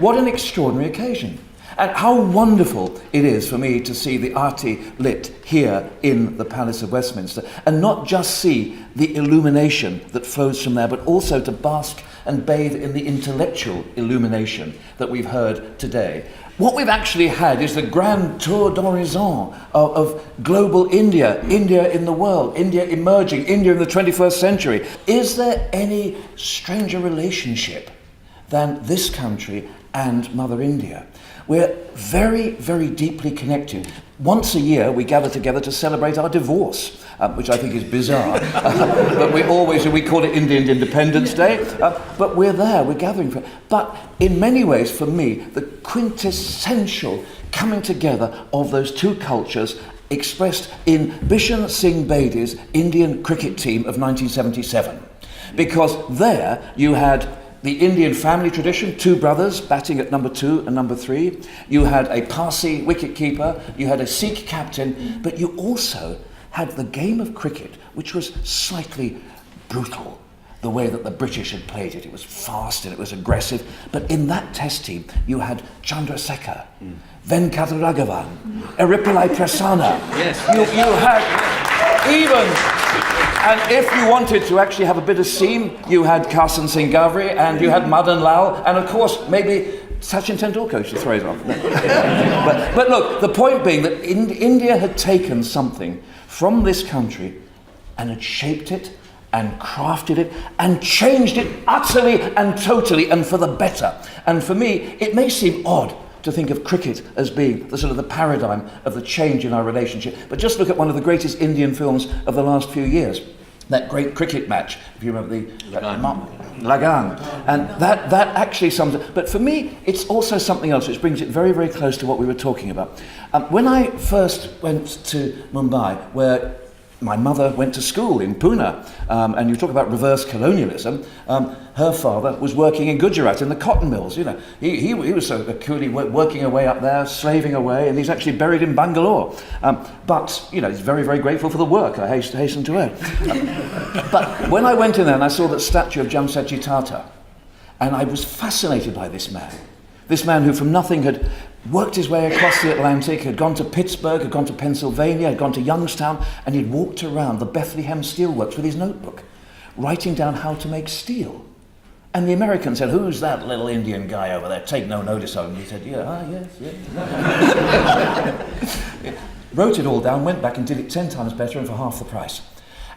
S5: What an extraordinary occasion. And how wonderful it is for me to see the Aarti lit here in the Palace of Westminster, and not just see the illumination that flows from there, but also to bask and bathe in the intellectual illumination that we've heard today. What we've actually had is the grand tour d'horizon of global India, India in the world, India emerging, India in the 21st century. Is there any stranger relationship than this country and Mother India? We're very, very deeply connected. Once a year we gather together to celebrate our divorce, which I think is bizarre. But we call it Indian Independence Day. But we're there, we're gathering for it. But in many ways, for me, the quintessential coming together of those two cultures expressed in Bishan Singh Bedi's Indian cricket team of 1977. Because there you had the Indian family tradition, two brothers batting at number 2 and number 3. You had a Parsi wicketkeeper, you had a Sikh captain, but you also had the game of cricket, which was slightly brutal, the way that the British had played it. It was fast and it was aggressive. But in that test team, you had Chandrasekhar, Venkataraghavan, Eripillai Prasanna.
S4: Yes.
S5: You had even... And if you wanted to actually have a bit of seam, you had Karsan Singh Gavri and you had Madan Lal, and of course, maybe Sachin Tendulkar should throw it off. But look, the point being that India had taken something from this country and had shaped it and crafted it and changed it utterly and totally and for the better. And for me, it may seem odd to think of cricket as being the sort of the paradigm of the change in our relationship. But just look at one of the greatest Indian films of the last few years, that great cricket match, if you remember Lagan. And that actually sums it. But for me, it's also something else which brings it very, very close to what we were talking about. When I first went to Mumbai, where my mother went to school in Pune, and you talk about reverse colonialism, her father was working in Gujarat in the cotton mills. You know, he was a coolie working away up there, slaving away, and he's actually buried in Bangalore. But you know, he's very, very grateful for the work, I hasten to add. But when I went in there and I saw that statue of Jamsetji Tata, and I was fascinated by this man who from nothing had worked his way across the Atlantic, had gone to Pittsburgh, had gone to Pennsylvania, had gone to Youngstown, and he'd walked around the Bethlehem Steelworks with his notebook, writing down how to make steel. And the American said, "Who's that little Indian guy over there? Take no notice of him." He said, yes. Wrote it all down, went back and did it 10 times better and for half the price.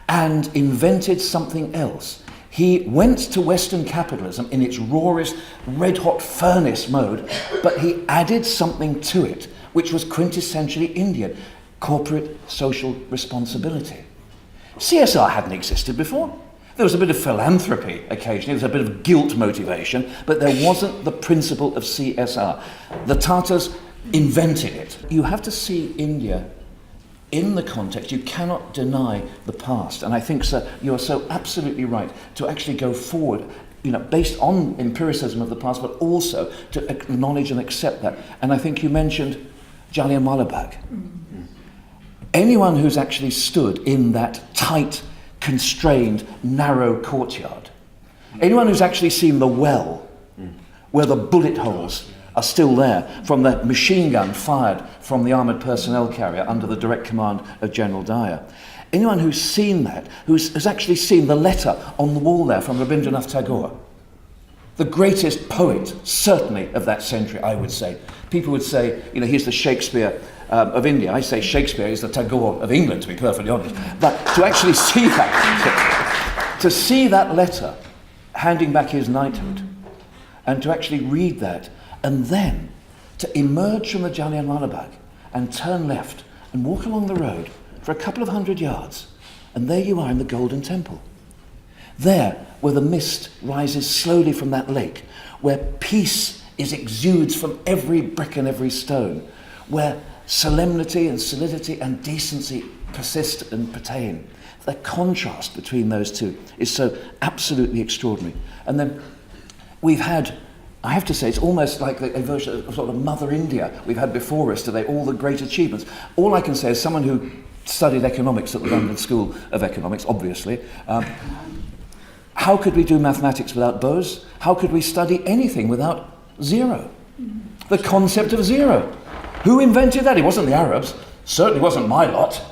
S5: And invented something else. He went to Western capitalism in its rawest, red-hot furnace mode, but he added something to it, which was quintessentially Indian: corporate social responsibility. CSR hadn't existed before. There was a bit of philanthropy occasionally, there was a bit of guilt motivation, but there wasn't the principle of CSR. The Tatars invented it. You have to see India in the context. You cannot deny the past. And I think, sir, you are so absolutely right to actually go forward, you know, based on empiricism of the past, but also to acknowledge and accept that. And I think you mentioned Jallianwala Bagh. anyone who's actually stood in that tight, constrained, narrow courtyard, anyone who's actually seen the well, where the bullet holes are still there from the machine gun fired from the armoured personnel carrier under the direct command of General Dyer, anyone who's seen that, has actually seen the letter on the wall there from Rabindranath Tagore, the greatest poet, certainly, of that century, I would say. People would say, he's the Shakespeare of India. I say Shakespeare is the Tagore of England, to be perfectly honest. But to actually see that, to see that letter handing back his knighthood, and to actually read that, and then to emerge from the Jallianwala Bagh and turn left and walk along the road for a couple of 100 yards, and there you are in the Golden Temple. There, where the mist rises slowly from that lake, where peace exudes from every brick and every stone, where solemnity and solidity and decency persist and pertain. The contrast between those two is so absolutely extraordinary. And then we've had, I have to say, it's almost like a version of sort of Mother India we've had before us today, all the great achievements. All I can say is someone who studied economics at the London School of Economics, obviously, how could we do mathematics without Bose? How could we study anything without zero? The concept of zero. Who invented that? It wasn't the Arabs. Certainly wasn't my lot.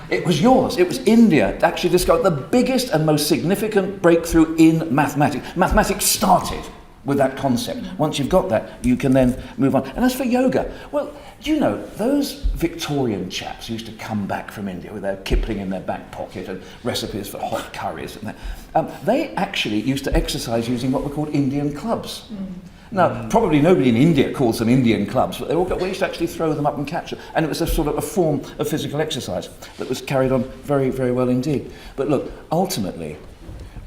S5: It was yours. It was India that actually discovered the biggest and most significant breakthrough in mathematics. Mathematics started with that concept. Once you've got that, you can then move on. And as for yoga, well, those Victorian chaps used to come back from India with their Kipling in their back pocket and recipes for hot curries and that. They actually used to exercise using what were called Indian clubs. Now, probably nobody in India calls them Indian clubs, but we used to actually throw them up and catch them. And it was a sort of a form of physical exercise that was carried on very, very well indeed. But look, ultimately,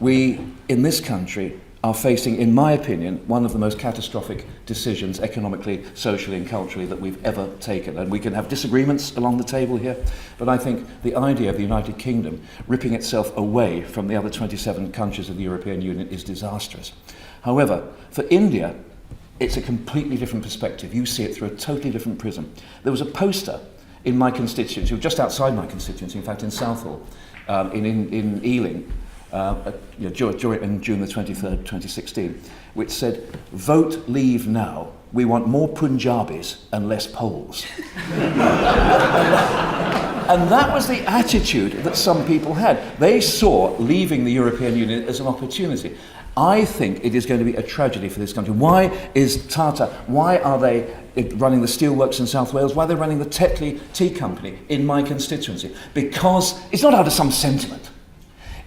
S5: we, in this country, are facing, in my opinion, one of the most catastrophic decisions economically, socially and culturally that we've ever taken. And we can have disagreements along the table here, but I think the idea of the United Kingdom ripping itself away from the other 27 countries of the European Union is disastrous. However, for India, it's a completely different perspective. You see it through a totally different prism. There was a poster in my constituency, just outside my constituency, in fact in Southall, in Ealing, in June the 23rd, 2016, which said, "Vote leave now. We want more Punjabis and less Poles." And that was the attitude that some people had. They saw leaving the European Union as an opportunity. I think it is going to be a tragedy for this country. Why is Tata, why are they running the steelworks in South Wales? Why are they running the Tetley Tea Company in my constituency? Because it's not out of some sentiment.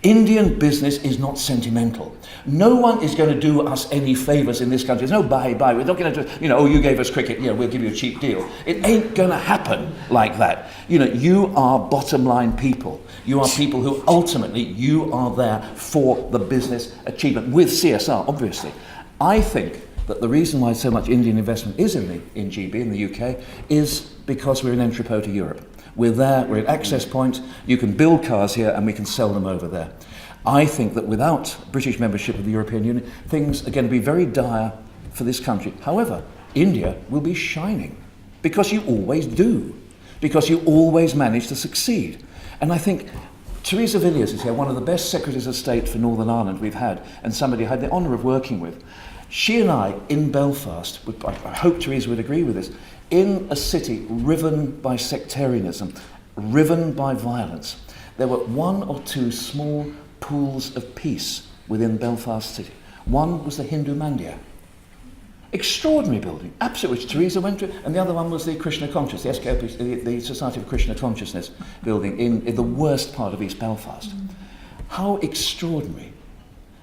S5: Indian business is not sentimental. No one is going to do us any favours in this country. There's no bye. We're not going to do, oh, you gave us cricket, we'll give you a cheap deal. It ain't going to happen like that. You are bottom line people. You are people who ultimately, you are there for the business achievement with CSR, obviously. I think that the reason why so much Indian investment is in GB, in the UK, is because we're an entrepot to Europe. We're there, we're at access points, you can build cars here and we can sell them over there. I think that without British membership of the European Union, things are going to be very dire for this country. However, India will be shining, because you always do, because you always manage to succeed. And I think Theresa Villiers is here, one of the best Secretaries of State for Northern Ireland we've had, and somebody I had the honour of working with. She and I, in Belfast, I hope Theresa would agree with this, in a city riven by sectarianism, riven by violence, there were one or two small pools of peace within Belfast City. One was the Hindu Mandir. Extraordinary building, absolutely, which Theresa went to, and the other one was the Krishna Conscious, the SKP, the Society of Krishna Consciousness building in the worst part of East Belfast. How extraordinary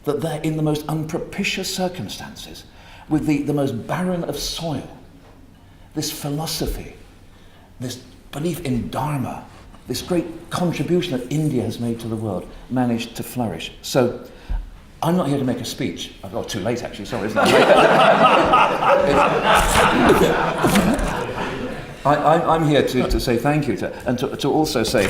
S5: that they're in the most unpropitious circumstances, with the most barren of soil, this philosophy, this belief in Dharma, this great contribution that India has made to the world, managed to flourish. So, I'm not here to make a speech. Oh, too late actually, sorry, isn't it? I'm here to say thank you, and to also say,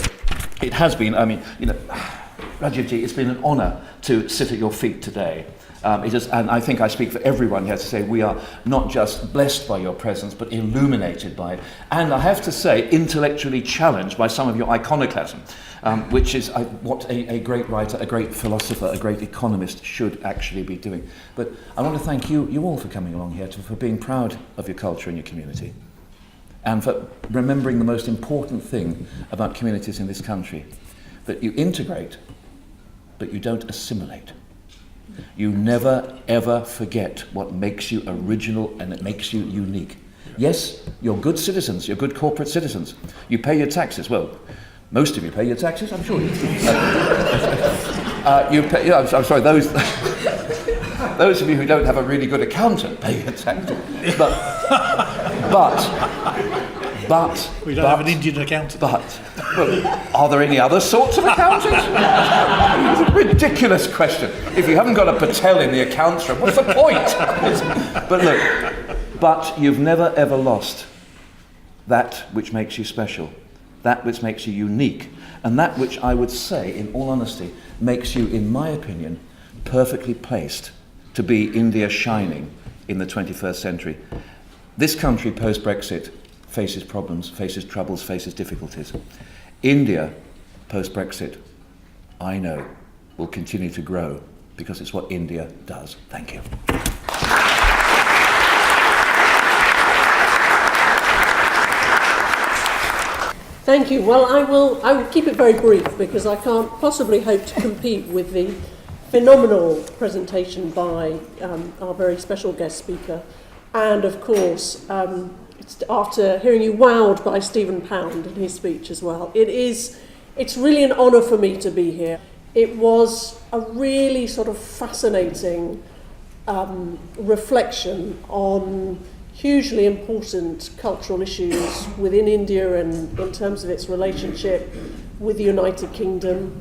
S5: it has been, Rajivji, it's been an honour to sit at your feet today. And I think I speak for everyone here to say we are not just blessed by your presence, but illuminated by it. And I have to say, intellectually challenged by some of your iconoclasm, which is what a great writer, a great philosopher, a great economist should actually be doing. But I want to thank you all for coming along here, for being proud of your culture and your community, and for remembering the most important thing about communities in this country, that you integrate, but you don't assimilate. You never, ever forget what makes you original and it makes you unique. Yes, you're good citizens, you're good corporate citizens. You pay your taxes. Well, most of you pay your taxes, I'm sure you do. I'm sorry, those of you who don't have a really good accountant pay your taxes. But
S1: We don't have an Indian accountant.
S5: But are there any other sorts of accountants? It's a ridiculous question. If you haven't got a Patel in the accounts room, what's the point? But you've never ever lost that which makes you special, that which makes you unique, and that which I would say, in all honesty, makes you, in my opinion, perfectly placed to be India shining in the 21st century. This country, post-Brexit, faces problems, faces troubles, faces difficulties. India, post-Brexit, I know, will continue to grow because it's what India does. Thank you.
S6: Thank you. Well, I will keep it very brief because I can't possibly hope to compete with the phenomenal presentation by our very special guest speaker. And of course, after hearing you wowed by Stephen Pound in his speech as well, it's really an honour for me to be here. It was a really sort of fascinating reflection on hugely important cultural issues within India and in terms of its relationship with the United Kingdom.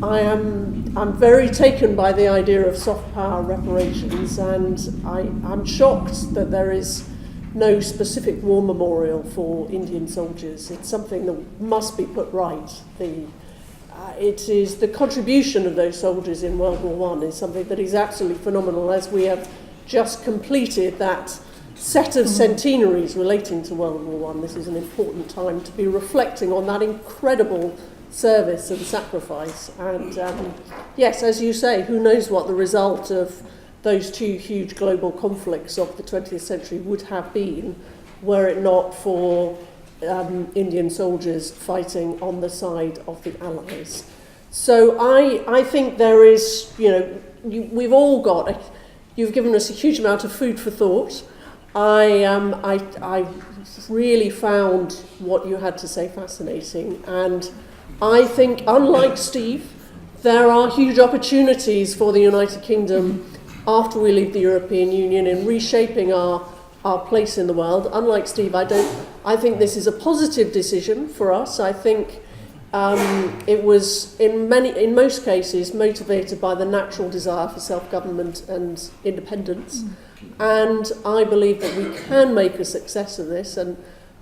S6: I'm very taken by the idea of soft power reparations, and I'm shocked that there is no specific war memorial for Indian soldiers. It's something that must be put right. It is the contribution of those soldiers in World War I is something that is absolutely phenomenal, as we have just completed that set of centenaries relating to World War I. This is an important time to be reflecting on that incredible service and sacrifice. And yes, as you say, who knows what the result of those two huge global conflicts of the 20th century would have been were it not for Indian soldiers fighting on the side of the Allies. So I think there is, we've all got, you've given us a huge amount of food for thought. I really found what you had to say fascinating, and I think, unlike Steve, there are huge opportunities for the United Kingdom after we leave the European Union in reshaping our place in the world. Unlike Steve, I think this is a positive decision for us. I think it was in most cases motivated by the natural desire for self-government and independence. And I believe that we can make a success of this, and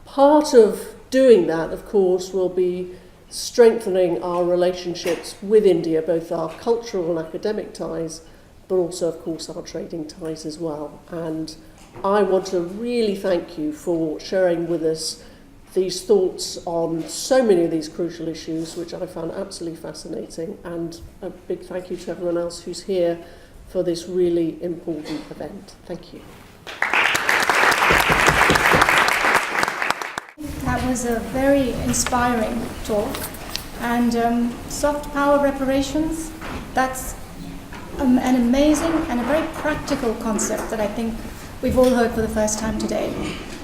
S6: part of doing that, of course, will be strengthening our relationships with India, both our cultural and academic ties, but also, of course, our trading ties as well. And I want to really thank you for sharing with us these thoughts on so many of these crucial issues, which I found absolutely fascinating, and a big thank you to everyone else who's here for this really important event. Thank you.
S7: That was a very inspiring talk. And soft power reparations, that's an amazing and a very practical concept that I think we've all heard for the first time today.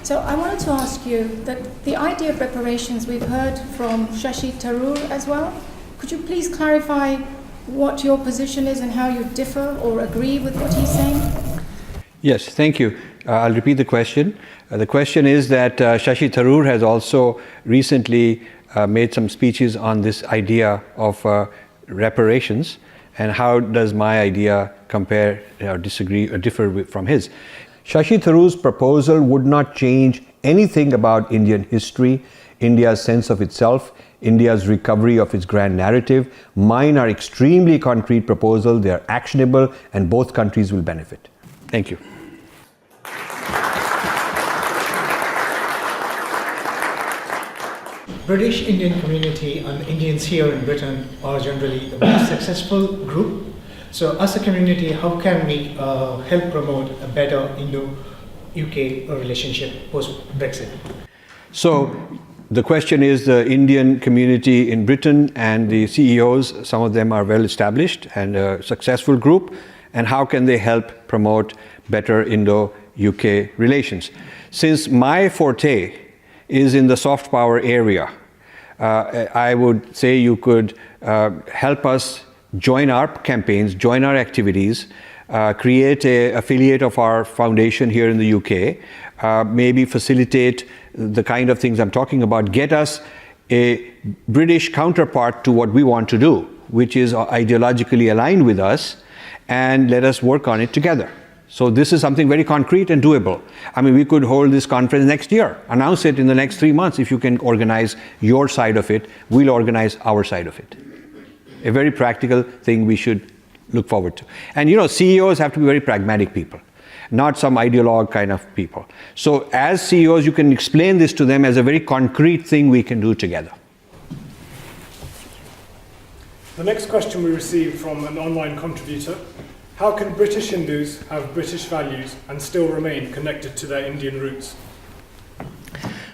S7: So I wanted to ask you that the idea of reparations we've heard from Shashi Tharoor as well. Could you please clarify what your position is and how you differ or agree with what he's saying?
S4: Yes, thank you. I'll repeat the question. The question is that Shashi Tharoor has also recently made some speeches on this idea of reparations, and how does my idea compare or disagree or differ from his. Shashi Tharoor's proposal would not change anything about Indian history. India's sense of itself, India's recovery of its grand narrative. Mine are extremely concrete proposals, they are actionable, and both countries will benefit. Thank you.
S8: British Indian community and Indians here in Britain are generally the most successful group. So as a community, how can we help promote a better Indo-UK relationship post-Brexit?
S4: So the question is the Indian community in Britain and the CEOs, some of them are well established and a successful group, and how can they help promote better Indo-UK relations? Since my forte is in the soft power area, I would say you could help us join our campaigns, join our activities, create an affiliate of our foundation here in the UK, maybe facilitate the kind of things I'm talking about, get us a British counterpart to what we want to do, which is ideologically aligned with us, and let us work on it together. So this is something very concrete and doable. I mean, we could hold this conference next year, announce it in the next 3 months. If you can organize your side of it, we'll organize our side of it. A very practical thing we should look forward to. And you know, CEOs have to be very pragmatic people, not some ideologue kind of people. So as CEOs, you can explain this to them as a very concrete thing we can do together.
S9: The next question we received from an online contributor: how can British Hindus have British values and still remain connected to their Indian roots?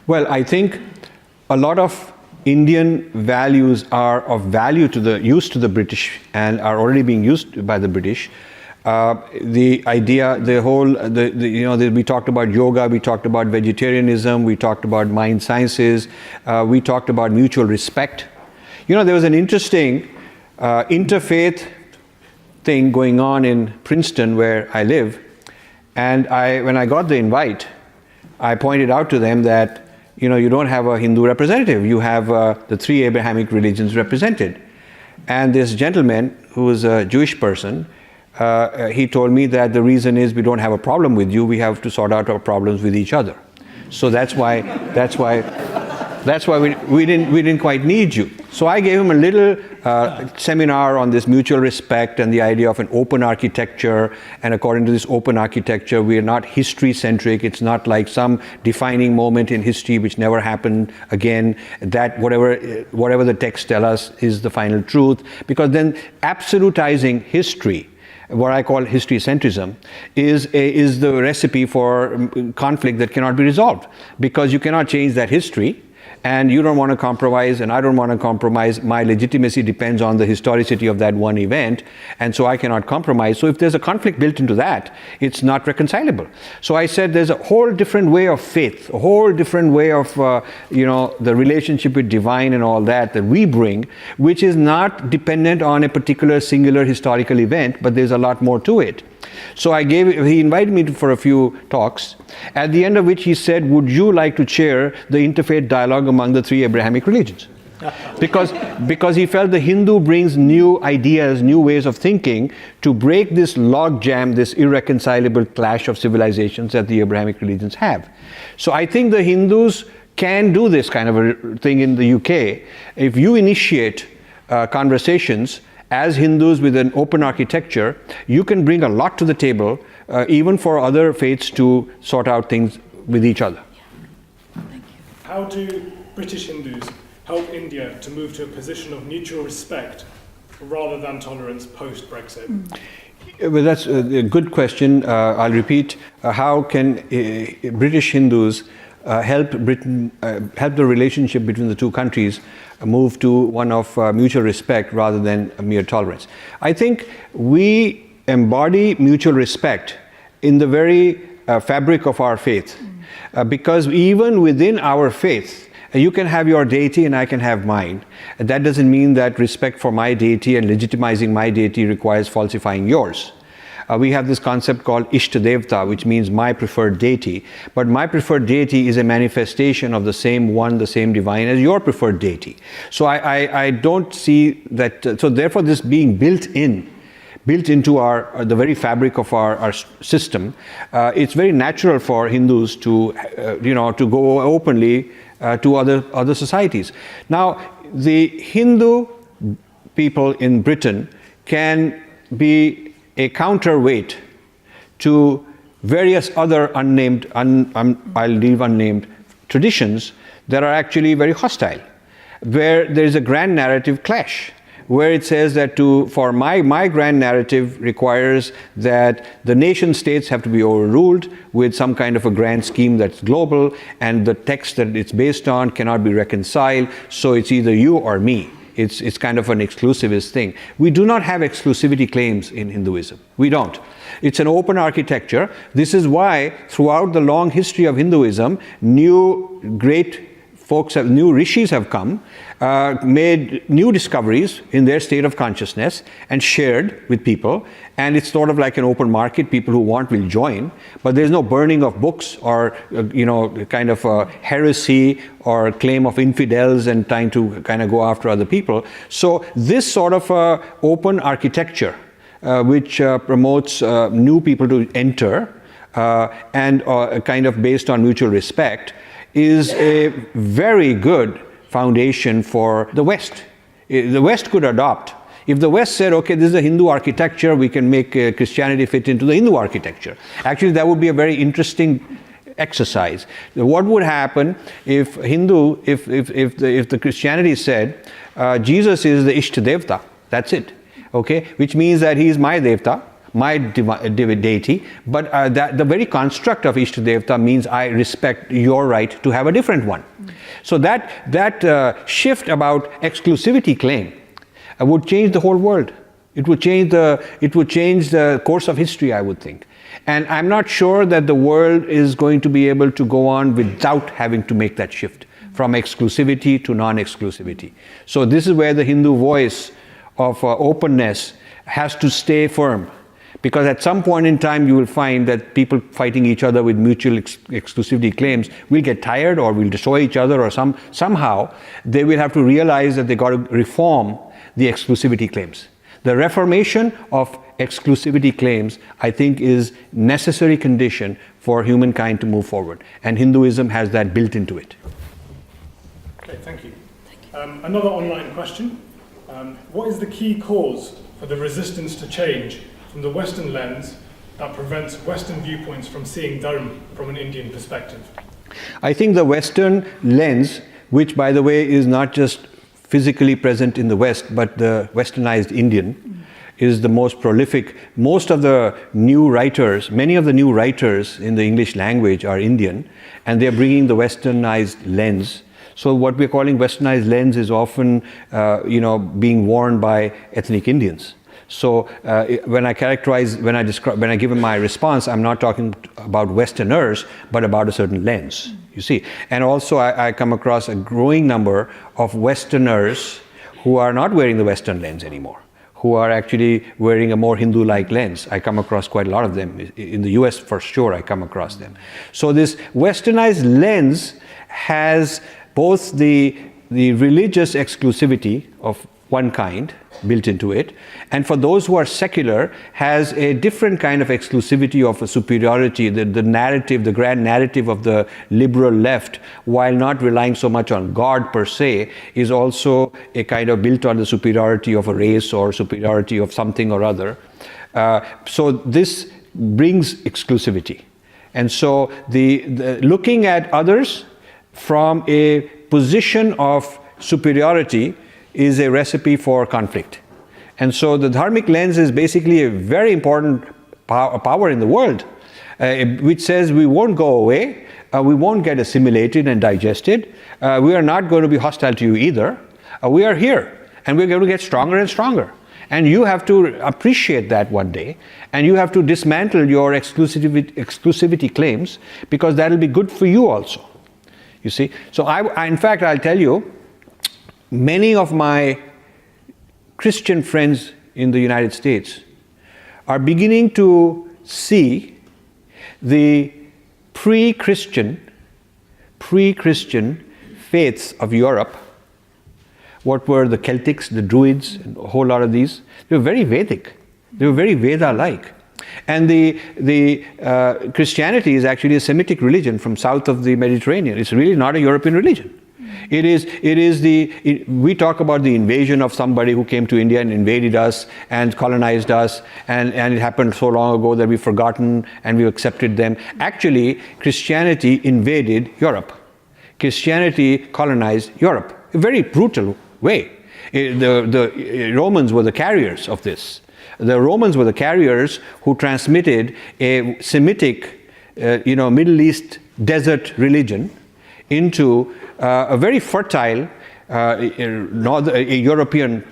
S4: Well, I think a lot of Indian values are of value to the use to the British and are already being used by the British. The idea, the whole, we talked about yoga, we talked about vegetarianism, we talked about mind sciences, we talked about mutual respect. You know, there was an interesting interfaith thing going on in Princeton where I live, and when I got the invite, I pointed out to them that you don't have a Hindu representative, you have the 3 Abrahamic religions represented. And this gentleman, who is a Jewish person, he told me that the reason is we don't have a problem with you, we have to sort out our problems with each other. So that's why we didn't quite need you. So I gave him a little seminar on this mutual respect and the idea of an open architecture. And according to this open architecture, we are not history-centric. It's not like some defining moment in history which never happened again, that whatever the texts tell us is the final truth. Because then absolutizing history, what I call history-centrism, is the recipe for conflict that cannot be resolved. Because you cannot change that history, and you don't want to compromise, and I don't want to compromise. My legitimacy depends on the historicity of that one event, and so I cannot compromise. So if there's a conflict built into that, it's not reconcilable. So I said there's a whole different way of faith, a whole different way of the relationship with divine and all that we bring, which is not dependent on a particular singular historical event, but there's a lot more to it. So he invited me for a few talks, at the end of which he said, would you like to chair the interfaith dialogue among the 3 Abrahamic religions? Because he felt the Hindu brings new ideas, new ways of thinking to break this log jam, this irreconcilable clash of civilizations that the Abrahamic religions have. So I think the Hindus can do this kind of a thing in the UK. If you initiate conversations as Hindus with an open architecture, you can bring a lot to the table, even for other faiths to sort out things with each other.
S9: How do British Hindus help India to move to a position of mutual respect rather than tolerance post-Brexit?
S4: Well, that's a good question. I'll repeat. How can British Hindus help the relationship between the two countries move to one of mutual respect rather than a mere tolerance? I think we embody mutual respect in the very fabric of our faith, because even within our faith, you can have your deity and I can have mine. That doesn't mean that respect for my deity and legitimizing my deity requires falsifying yours. We have this concept called Ishta Devta, which means my preferred deity. But my preferred deity is a manifestation of the same one, the same divine as your preferred deity. So I don't see that. So therefore, this being built into the very fabric of our system, it's very natural for Hindus to go openly to other societies. Now, the Hindu people in Britain can be a counterweight to various other unnamed, I'll leave unnamed, traditions that are actually very hostile, where there is a grand narrative clash, where it says that for my grand narrative requires that the nation states have to be overruled with some kind of a grand scheme that's global, and the text that it's based on cannot be reconciled, so it's either you or me. It's kind of an exclusivist thing. We do not have exclusivity claims in Hinduism. We don't. It's an open architecture. This is why throughout the long history of Hinduism, new rishis have come, made new discoveries in their state of consciousness and shared with people. And it's sort of like an open market. People who want will join, but there's no burning of books or, kind of a heresy or claim of infidels and trying to kind of go after other people. So this sort of open architecture, which promotes new people to enter and kind of based on mutual respect, is a very good foundation for the West. The West could adopt. If the West said, okay, this is a Hindu architecture, we can make Christianity fit into the Hindu architecture. Actually, that would be a very interesting exercise. What would happen if the Christianity said, Jesus is the Ishta Devta, that's it, okay? Which means that he is my Devta, my deity, but the very construct of Ishta Devta means I respect your right to have a different one. So that shift about exclusivity claim would change the whole world. It would change the course of history, I would think. And I'm not sure that the world is going to be able to go on without having to make that shift from exclusivity to non-exclusivity. So this is where the Hindu voice of openness has to stay firm. Because at some point in time, you will find that people fighting each other with mutual exclusivity claims will get tired or will destroy each other, or somehow they will have to realize that they got to reform the exclusivity claims. The reformation of exclusivity claims, I think, is necessary condition for humankind to move forward. And Hinduism has that built into it.
S9: Okay, thank you. Another online question. What is the key cause for the resistance to change from the Western lens that prevents Western viewpoints from seeing Dharma from an Indian perspective?
S4: I think the Western lens, which by the way is not just physically present in the West, but the westernized Indian, is the most prolific. Most of the new writers, many of the new writers in the English language are Indian, and they're bringing the westernized lens. So what we're calling westernized lens is often, being worn by ethnic Indians. So when I give my response, I'm not talking about Westerners, but about a certain lens, you see. And also I come across a growing number of Westerners who are not wearing the Western lens anymore, who are actually wearing a more Hindu-like lens. I come across quite a lot of them. In the US, for sure, I come across them. So this westernized lens has both the religious exclusivity of one kind built into it, and for those who are secular, has a different kind of exclusivity of a superiority, the narrative, the grand narrative of the liberal left, while not relying so much on God per se, is also a kind of built on the superiority of a race or superiority of something or other. So this brings exclusivity. And so the looking at others from a position of superiority is a recipe for conflict. And so the dharmic lens is basically a very important power in the world, which says we won't go away, we won't get assimilated and digested, we are not going to be hostile to you either, we are here, and we're going to get stronger and stronger. And you have to appreciate that one day, and you have to dismantle your exclusivity claims, because that'll be good for you also, you see. So in fact, I'll tell you, many of my Christian friends in the United States are beginning to see the pre-Christian faiths of Europe. What were the Celtics, the Druids, and a whole lot of these? They were very Vedic. They were very Veda-like. And the Christianity is actually a Semitic religion from south of the Mediterranean. It's really not a European religion. We talk about the invasion of somebody who came to India and invaded us and colonized us, and it happened so long ago that we've forgotten and we've accepted them. Actually, Christianity invaded Europe. Christianity colonized Europe, a very brutal way. The Romans were the carriers of this. The Romans were the carriers who transmitted a Semitic, Middle East desert religion into a very fertile European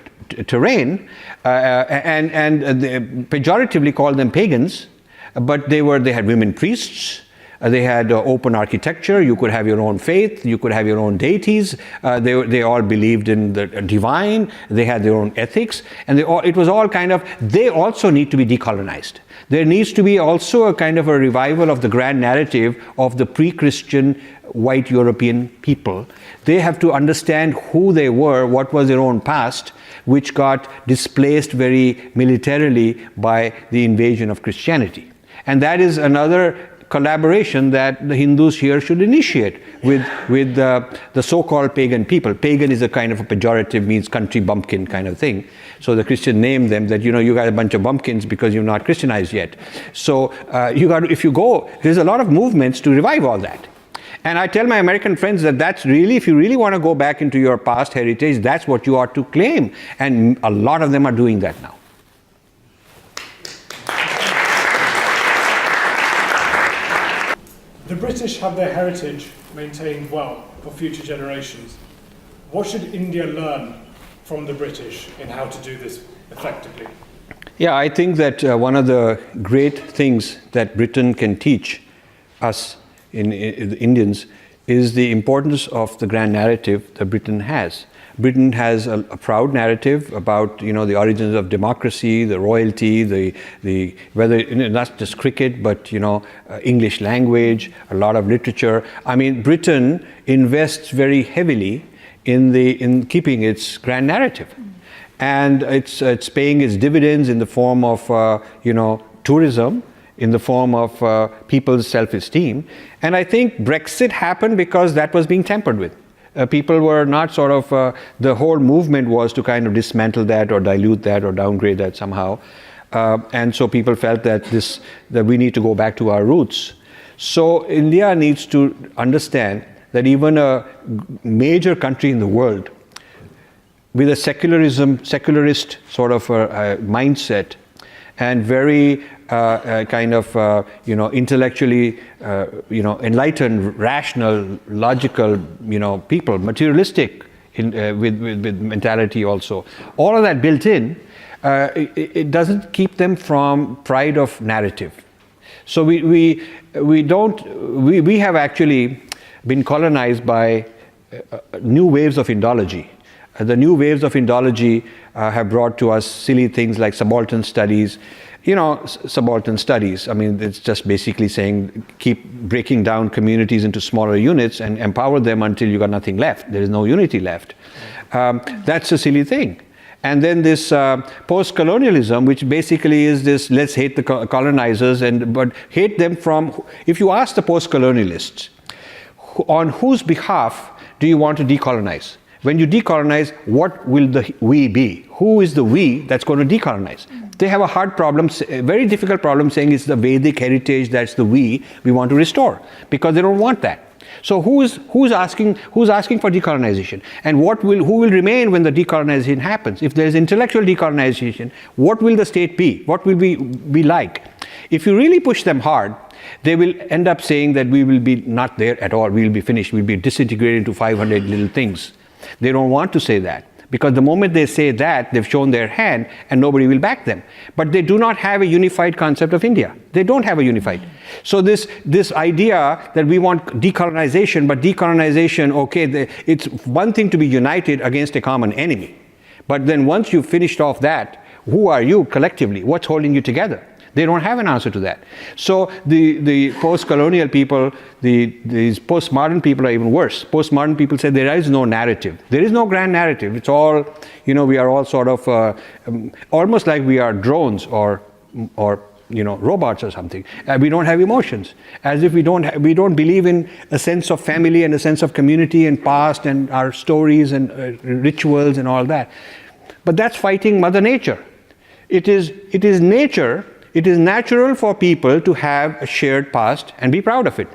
S4: terrain, and they pejoratively called them pagans, but they had women priests. They had open architecture. You could have your own faith. You could have your own deities. They all believed in the divine. They had their own ethics, and it was all kind of. They also need to be decolonized. There needs to be also a kind of a revival of the grand narrative of the pre-Christian white European people. They have to understand who they were, what was their own past, which got displaced very militarily by the invasion of Christianity. And that is another collaboration that the Hindus here should initiate with the so-called pagan people. Pagan is a kind of a pejorative, means country bumpkin kind of thing. So the Christian named them that, you got a bunch of bumpkins because you're not Christianized yet. So if you go, there's a lot of movements to revive all that. And I tell my American friends that that's really, if you really want to go back into your past heritage, that's what you ought to claim. And a lot of them are doing that now.
S9: The British have their heritage maintained well for future generations. What should India learn from the British in how to do this effectively?
S4: Yeah, I think that one of the great things that Britain can teach us in the Indians is the importance of the grand narrative that Britain has. Britain has a proud narrative about the origins of democracy, the royalty, the whether not just cricket, but English language, a lot of literature. I mean, Britain invests very heavily in keeping its grand narrative, and it's paying its dividends in the form of tourism, in the form of people's self-esteem. And I think Brexit happened because that was being tampered with. People were not sort of, the whole movement was to kind of dismantle that or dilute that or downgrade that somehow. And so people felt that we need to go back to our roots. So India needs to understand that even a major country in the world with a secularist sort of mindset and very intellectually, enlightened, rational, logical, people, materialistic with mentality also. All of that built in, it doesn't keep them from pride of narrative. So we have actually been colonized by new waves of Indology. The new waves of Indology have brought to us silly things like subaltern studies. Subaltern studies, I mean, it's just basically saying keep breaking down communities into smaller units and empower them until you got nothing left. There is no unity left. That's a silly thing. And then this post-colonialism, which basically is this, let's hate the colonizers, but hate them from, if you ask the post-colonialists, on whose behalf do you want to decolonize? When you decolonize, what will the we be? Who is the we that's going to decolonize? They have a hard problem, a very difficult problem saying it's the Vedic heritage that's the we want to restore, because they don't want that. So who's asking for decolonization? And who will remain when the decolonization happens? If there's intellectual decolonization, what will the state be? What will we be like? If you really push them hard, they will end up saying that we will be not there at all. We will be finished. We'll be disintegrated into 500 little things. They don't want to say that, because the moment they say that, they've shown their hand and nobody will back them. But they do not have a unified concept of India. They don't have a unified. So this idea that we want decolonization, but decolonization, okay, it's one thing to be united against a common enemy. But then once you've finished off that, who are you collectively? What's holding you together? They don't have an answer to that. So the post-colonial people, these postmodern people are even worse. Postmodern people say there is no narrative. There is no grand narrative. It's all, we are all sort of almost like we are drones or robots or something. We don't have emotions, as if we don't believe in a sense of family and a sense of community and past and our stories and rituals and all that. But that's fighting Mother Nature. It is nature. It is natural for people to have a shared past and be proud of it.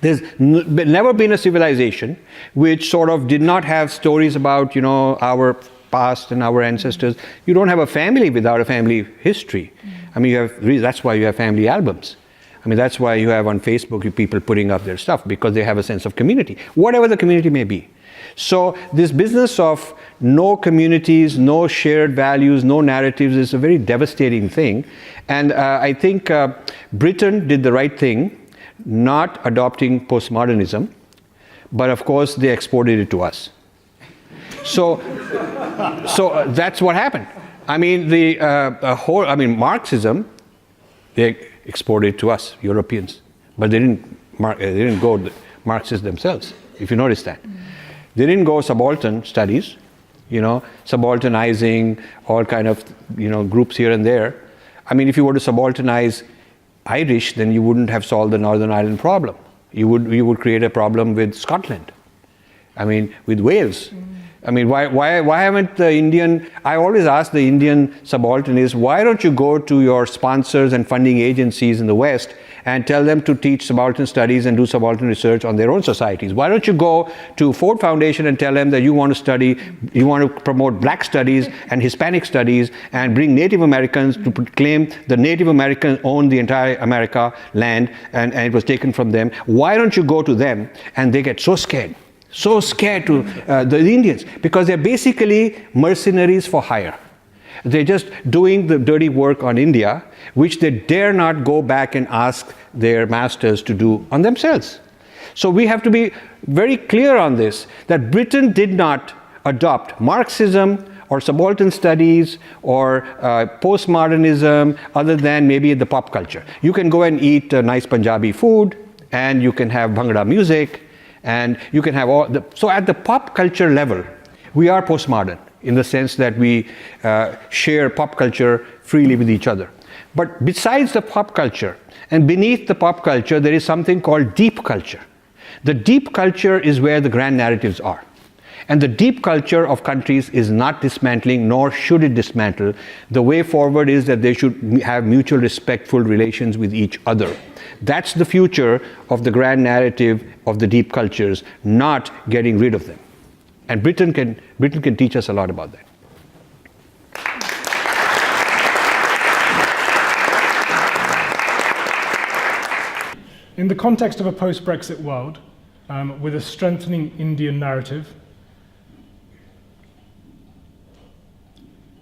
S4: There's never been a civilization which sort of did not have stories about, our past and our ancestors. You don't have a family without a family history. I mean, that's why you have family albums. I mean, that's why you have on Facebook people putting up their stuff, because they have a sense of community, whatever the community may be. So this business of no communities, no shared values, no narratives is a very devastating thing. And I think Britain did the right thing, not adopting postmodernism, but of course they exported it to us. So that's what happened. I mean, Marxism, they exported it to us, Europeans, but they didn't go Marxists themselves, if you notice that. They didn't go subaltern studies, subalternizing all kind of, groups here and there. I mean, if you were to subalternize Irish, then you wouldn't have solved the Northern Ireland problem. You would create a problem with Scotland. I mean, with Wales. I mean, why haven't the Indian, I always ask the Indian subalterns, why don't you go to your sponsors and funding agencies in the West and tell them to teach subaltern studies and do subaltern research on their own societies? Why don't you go to Ford Foundation and tell them that you want to promote black studies and Hispanic studies and bring Native Americans to claim the Native Americans owned the entire America land and it was taken from them? Why don't you go to them? And they get so scared to the Indians, because they're basically mercenaries for hire. They're just doing the dirty work on India, which they dare not go back and ask their masters to do on themselves. So we have to be very clear on this, that Britain did not adopt Marxism or subaltern studies or postmodernism other than maybe the pop culture. You can go and eat nice Punjabi food, and you can have Bhangra music, and you can have so at the pop culture level, we are postmodern in the sense that we share pop culture freely with each other. But besides the pop culture and beneath the pop culture, there is something called deep culture. The deep culture is where the grand narratives are. And the deep culture of countries is not dismantling, nor should it dismantle. The way forward is that they should have mutual respectful relations with each other. That's the future of the grand narrative of the deep cultures, not getting rid of them. And Britain can teach us a lot about that.
S9: In the context of a post-Brexit world, with a strengthening Indian narrative,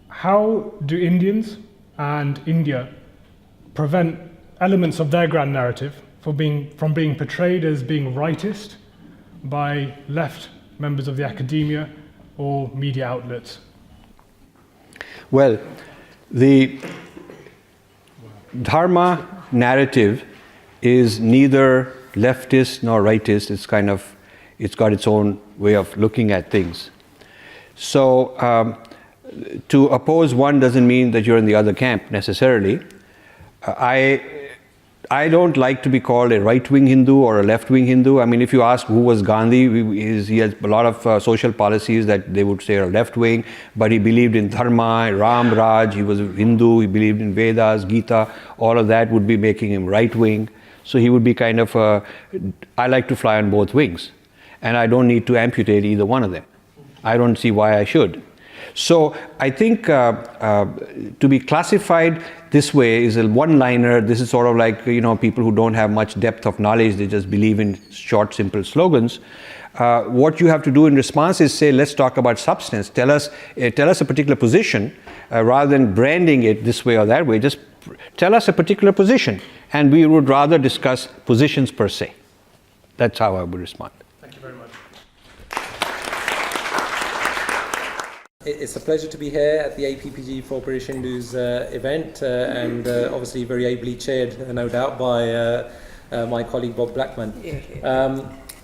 S9: how do Indians and India prevent elements of their grand narrative from being portrayed as being rightist by left members of the academia or media outlets?
S4: Well, the Dharma narrative is neither leftist nor rightist. It's got its own way of looking at things. So to oppose one doesn't mean that you're in the other camp necessarily. I don't like to be called a right-wing Hindu or a left-wing Hindu. I mean, if you ask who was Gandhi, he has a lot of social policies that they would say are left-wing, but he believed in Dharma, Ram Raj, he was a Hindu, he believed in Vedas, Gita, all of that would be making him right-wing. So he would be kind of I like to fly on both wings, and I don't need to amputate either one of them. I don't see why I should. So I think to be classified this way is a one-liner. This is sort of like, people who don't have much depth of knowledge, they just believe in short, simple slogans. What you have to do in response is say, let's talk about substance. Tell us a particular position, rather than branding it this way or that way. Just tell us a particular position, and we would rather discuss positions per se. That's how I would respond.
S9: Thank you very much.
S10: It's a pleasure to be here at the APPG for British Hindus event, and obviously very ably chaired, no doubt, by my colleague Bob Blackman.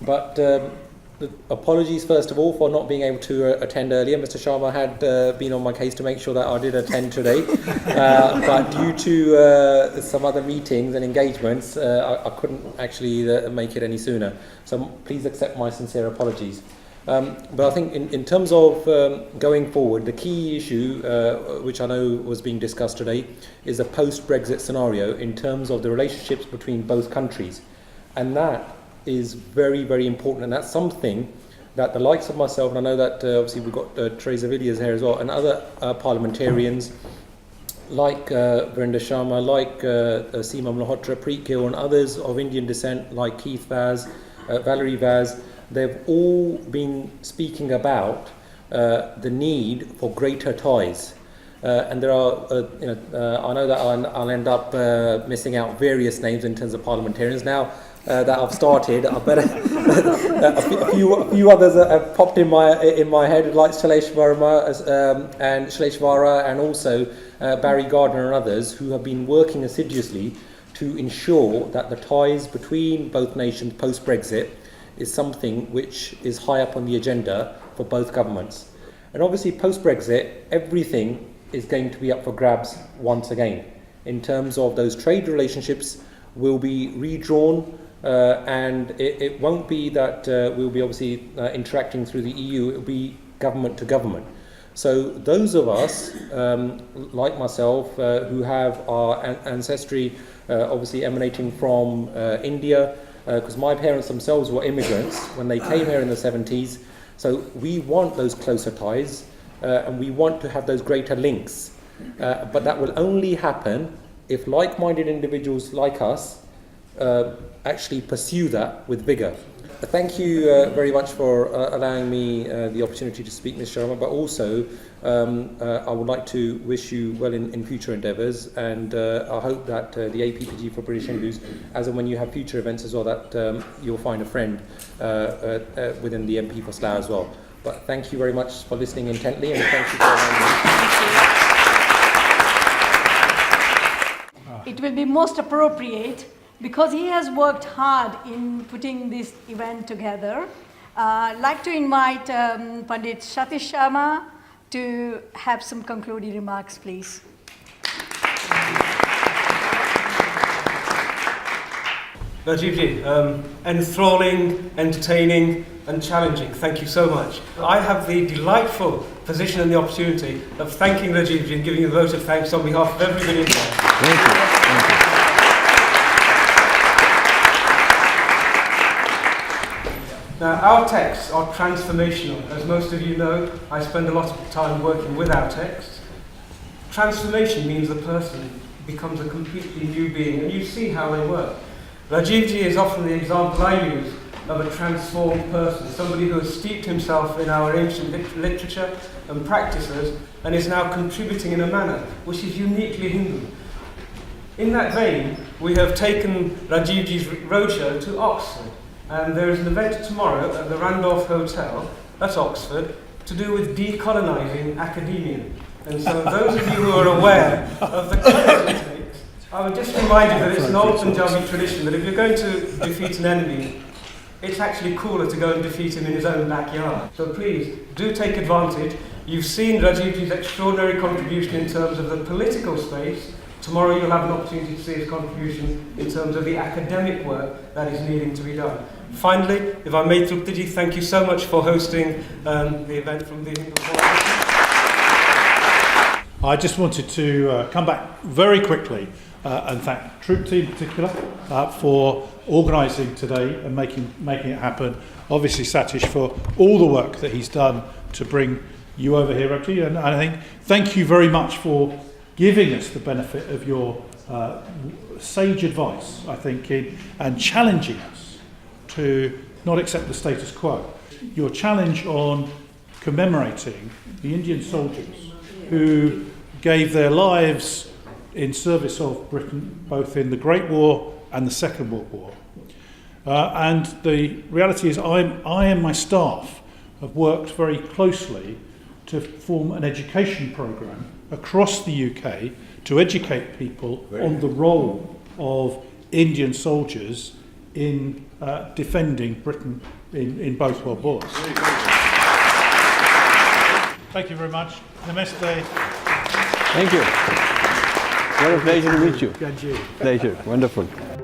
S10: But the apologies first of all for not being able to attend earlier. Mr. Sharma had been on my case to make sure that I did attend today, but due to some other meetings and engagements, I couldn't actually make it any sooner. So please accept my sincere apologies. But I think in terms of going forward, the key issue, which I know was being discussed today, is a post-Brexit scenario in terms of the relationships between both countries. And that is very, very important. And that's something that the likes of myself, and I know that obviously we've got Teresa Villiers here as well, and other parliamentarians like Virendra Sharma, like Seema Malhotra, Preet Gill, and others of Indian descent like Keith Vaz, Valerie Vaz, they've all been speaking about the need for greater ties. And there are, I know that I'll end up missing out various names in terms of parliamentarians. Now that I've started, I better a few others have popped in my head, like Shailesh Vara and also Barry Gardner and others, who have been working assiduously to ensure that the ties between both nations post-Brexit is something which is high up on the agenda for both governments. And obviously post-Brexit, everything is going to be up for grabs once again. In terms of those trade relationships will be redrawn, and it won't be that we'll be obviously interacting through the EU, it will be government to government. So those of us, like myself, who have our ancestry obviously emanating from India, because my parents themselves were immigrants when they came here in the 70s, so we want those closer ties, and we want to have those greater links. But that will only happen if like-minded individuals like us actually pursue that with vigour. Thank you very much for allowing me the opportunity to speak, Ms. Sharma, but also I would like to wish you well in future endeavours, and I hope that the APPG for British Hindus, as and when you have future events as well, that you'll find a friend within the MP for Slough as well. But thank you very much for listening intently, and thank you for allowing me.
S3: It will be most appropriate, because he has worked hard in putting this event together. I'd like to invite Pandit Satish Sharma to have some concluding remarks, please.
S11: Rajivji, enthralling, entertaining and challenging. Thank you so much. I have the delightful position and the opportunity of thanking Rajivji and giving you a vote of thanks on behalf of everybody involved.
S4: Thank you. Thank you.
S11: Now, our texts are transformational. As most of you know, I spend a lot of time working with our texts. Transformation means the person becomes a completely new being, and you see how they work. Rajivji is often the example I use of a transformed person, somebody who has steeped himself in our ancient literature and practices and is now contributing in a manner which is uniquely Hindu. In that vein, we have taken Rajivji's roadshow to Oxford, and there is an event tomorrow at the Randolph Hotel at Oxford to do with decolonising academia. And so those of you who are aware of the course it takes, I would just remind you that it's an old Punjabi tradition that if you're going to defeat an enemy, it's actually cooler to go and defeat him in his own backyard. So please, do take advantage. You've seen Rajivji's extraordinary contribution in terms of the political space. Tomorrow you'll have an opportunity to see his contribution in terms of the academic work that is needing to be done. Finally, if I may, Truptiji, thank you so much for hosting the event from the Hindu Forum.
S1: I just wanted to come back very quickly and thank Trupti in particular for organising today and making it happen. Obviously Satish for all the work that he's done to bring you over here, Rajiv, and I think thank you very much for giving us the benefit of your sage advice, I think, and challenging us to not accept the status quo. Your challenge on commemorating the Indian soldiers who gave their lives in service of Britain, both in the Great War and the Second World War. And the reality is I and my staff have worked very closely to form an education programme across the UK to educate people on the role of Indian soldiers in defending Britain in both world wars. Thank you very much. Namaste.
S4: Thank you. What a pleasure to meet you. Pleasure. Wonderful.